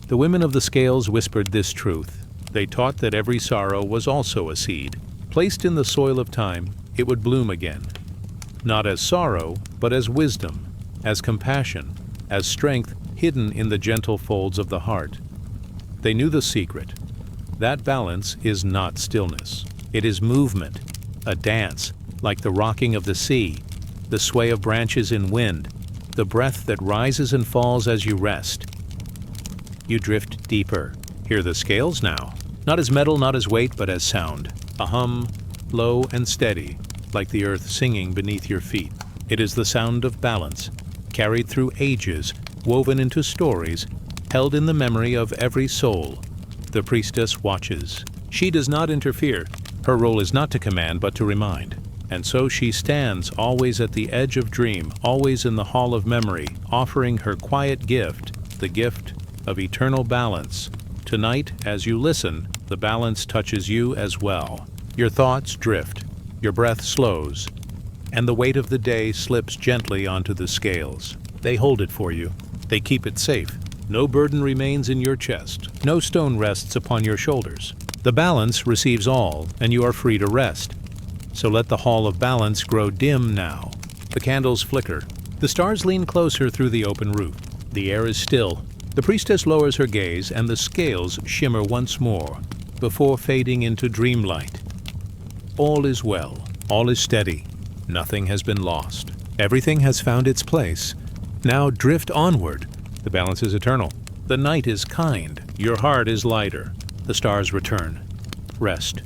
The women of the scales whispered this truth. They taught that every sorrow was also a seed. Placed in the soil of time, it would bloom again. Not as sorrow, but as wisdom, as compassion, as strength hidden in the gentle folds of the heart. They knew the secret. That balance is not stillness. It is movement, a dance, like the rocking of the sea, the sway of branches in wind, the breath that rises and falls as you rest. You drift deeper. Hear the scales now. Not as metal, not as weight, but as sound. A hum, low and steady, like the earth singing beneath your feet. It is the sound of balance, carried through ages, woven into stories, held in the memory of every soul. The priestess watches. She does not interfere. Her role is not to command, but to remind. And so she stands, always at the edge of dream, always in the hall of memory, offering her quiet gift, the gift of eternal balance. Tonight, as you listen, the balance touches you as well. Your thoughts drift, your breath slows, and the weight of the day slips gently onto the scales. They hold it for you. They keep it safe. No burden remains in your chest. No stone rests upon your shoulders. The balance receives all, and you are free to rest. So let the hall of balance grow dim now. The candles flicker. The stars lean closer through the open roof. The air is still. The priestess lowers her gaze, and the scales shimmer once more, before fading into dreamlight. All is well. All is steady. Nothing has been lost. Everything has found its place. Now drift onward. The balance is eternal. The night is kind. Your heart is lighter. The stars return. Rest.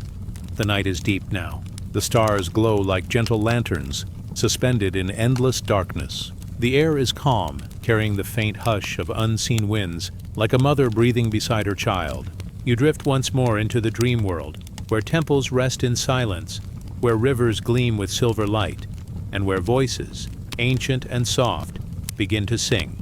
The night is deep now. The stars glow like gentle lanterns, suspended in endless darkness. The air is calm, carrying the faint hush of unseen winds, like a mother breathing beside her child. You drift once more into the dream world, where temples rest in silence, where rivers gleam with silver light, and where voices, ancient and soft, begin to sing.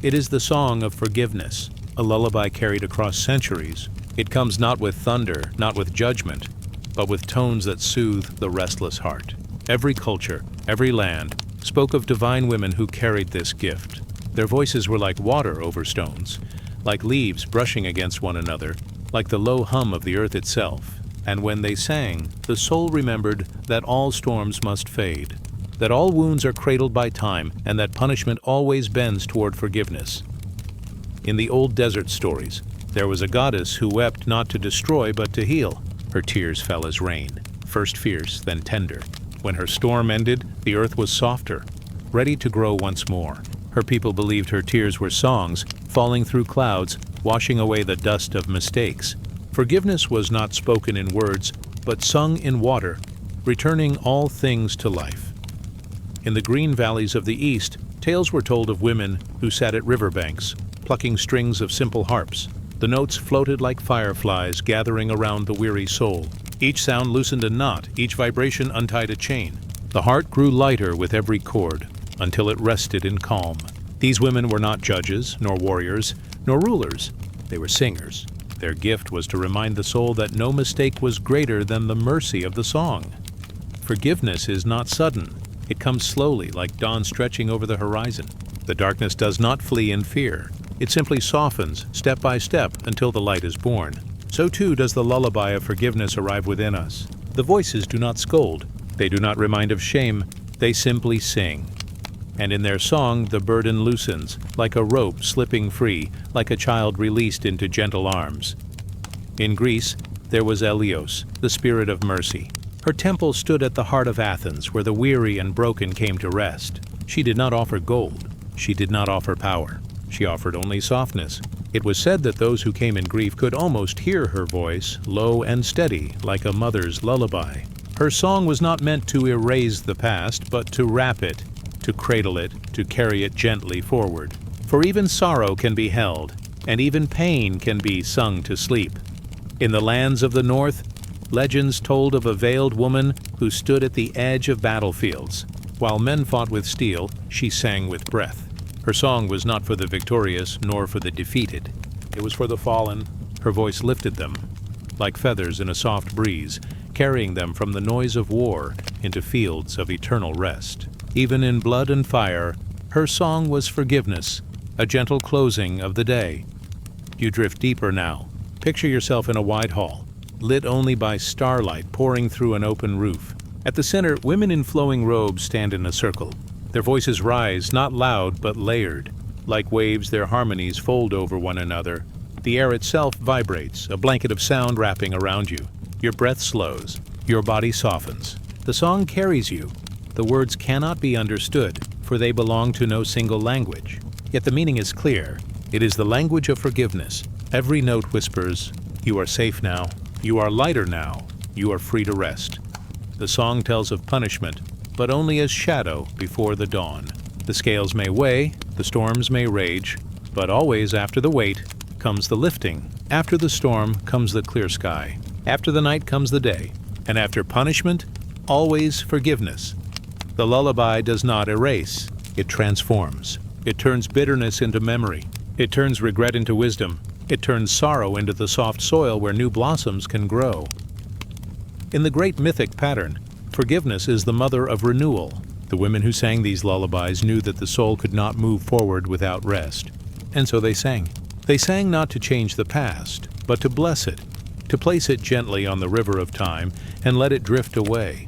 It is the song of forgiveness, a lullaby carried across centuries. It comes not with thunder, not with judgment, but with tones that soothe the restless heart. Every culture, every land, spoke of divine women who carried this gift. Their voices were like water over stones, like leaves brushing against one another, like the low hum of the earth itself. And when they sang, the soul remembered that all storms must fade, that all wounds are cradled by time, and that punishment always bends toward forgiveness. In the old desert stories, there was a goddess who wept not to destroy but to heal. Her tears fell as rain, first fierce, then tender. When her storm ended, the earth was softer, ready to grow once more. Her people believed her tears were songs, falling through clouds, washing away the dust of mistakes. Forgiveness was not spoken in words, but sung in water, returning all things to life. In the green valleys of the east, tales were told of women who sat at riverbanks, plucking strings of simple harps. The notes floated like fireflies gathering around the weary soul. Each sound loosened a knot, each vibration untied a chain. The heart grew lighter with every chord, until it rested in calm. These women were not judges, nor warriors, nor rulers. They were singers. Their gift was to remind the soul that no mistake was greater than the mercy of the song. Forgiveness is not sudden. It comes slowly, like dawn stretching over the horizon. The darkness does not flee in fear. It simply softens, step by step, until the light is born. So too does the lullaby of forgiveness arrive within us. The voices do not scold. They do not remind of shame. They simply sing. And in their song, the burden loosens, like a rope slipping free, like a child released into gentle arms. In Greece, there was Helios, the spirit of mercy. Her temple stood at the heart of Athens, where the weary and broken came to rest. She did not offer gold. She did not offer power. She offered only softness. It was said that those who came in grief could almost hear her voice, low and steady, like a mother's lullaby. Her song was not meant to erase the past, but to wrap it, to cradle it, to carry it gently forward. For even sorrow can be held, and even pain can be sung to sleep. In the lands of the north, legends told of a veiled woman who stood at the edge of battlefields. While men fought with steel, she sang with breath. Her song was not for the victorious, nor for the defeated. It was for the fallen. Her voice lifted them, like feathers in a soft breeze, carrying them from the noise of war into fields of eternal rest. Even in blood and fire, her song was forgiveness, a gentle closing of the day. You drift deeper now. Picture yourself in a wide hall, lit only by starlight pouring through an open roof. At the center, women in flowing robes stand in a circle. Their voices rise, not loud, but layered. Like waves, their harmonies fold over one another. The air itself vibrates, a blanket of sound wrapping around you. Your breath slows. Your body softens. The song carries you. The words cannot be understood, for they belong to no single language. Yet the meaning is clear. It is the language of forgiveness. Every note whispers, "You are safe now. You are lighter now. You are free to rest." The song tells of punishment, but only as shadow before the dawn. The scales may weigh, the storms may rage, but always after the weight comes the lifting. After the storm comes the clear sky. After the night comes the day. And after punishment, always forgiveness. The lullaby does not erase. It transforms. It turns bitterness into memory. It turns regret into wisdom. It turns sorrow into the soft soil where new blossoms can grow. In the great mythic pattern, forgiveness is the mother of renewal. The women who sang these lullabies knew that the soul could not move forward without rest. And so they sang. They sang not to change the past, but to bless it, to place it gently on the river of time and let it drift away.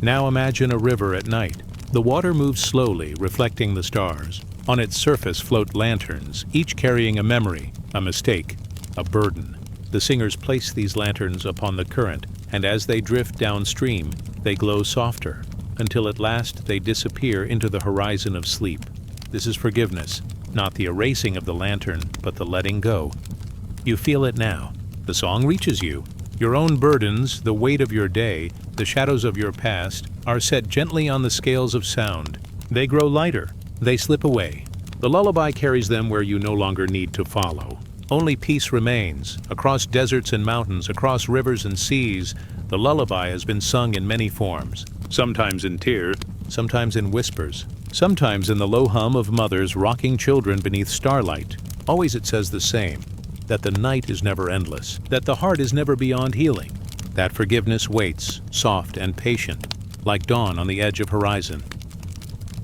Now imagine a river at night. The water moves slowly, reflecting the stars. On its surface float lanterns, each carrying a memory, a mistake, a burden. The singers place these lanterns upon the current, and as they drift downstream, they glow softer, until at last they disappear into the horizon of sleep. This is forgiveness, not the erasing of the lantern, but the letting go. You feel it now. The song reaches you. Your own burdens, the weight of your day, the shadows of your past, are set gently on the scales of sound. They grow lighter. They slip away. The lullaby carries them where you no longer need to follow. Only peace remains. Across deserts and mountains, across rivers and seas, The lullaby has been sung in many forms, sometimes in tears, sometimes in whispers, sometimes in the low hum of mothers rocking children beneath starlight. Always it says the same, that the night is never endless, that the heart is never beyond healing, that forgiveness waits, soft and patient, like dawn on the edge of horizon.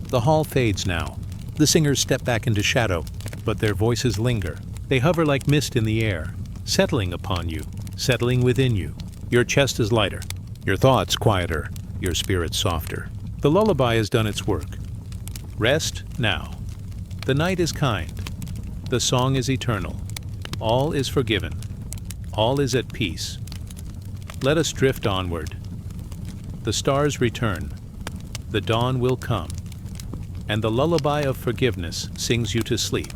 The hall fades now. The singers step back into shadow, but their voices linger. They hover like mist in the air, settling upon you, settling within you. Your chest is lighter, your thoughts quieter, your spirit softer. The lullaby has done its work. Rest now. The night is kind. The song is eternal. All is forgiven. All is at peace. Let us drift onward. The stars return. The dawn will come. And the lullaby of forgiveness sings you to sleep.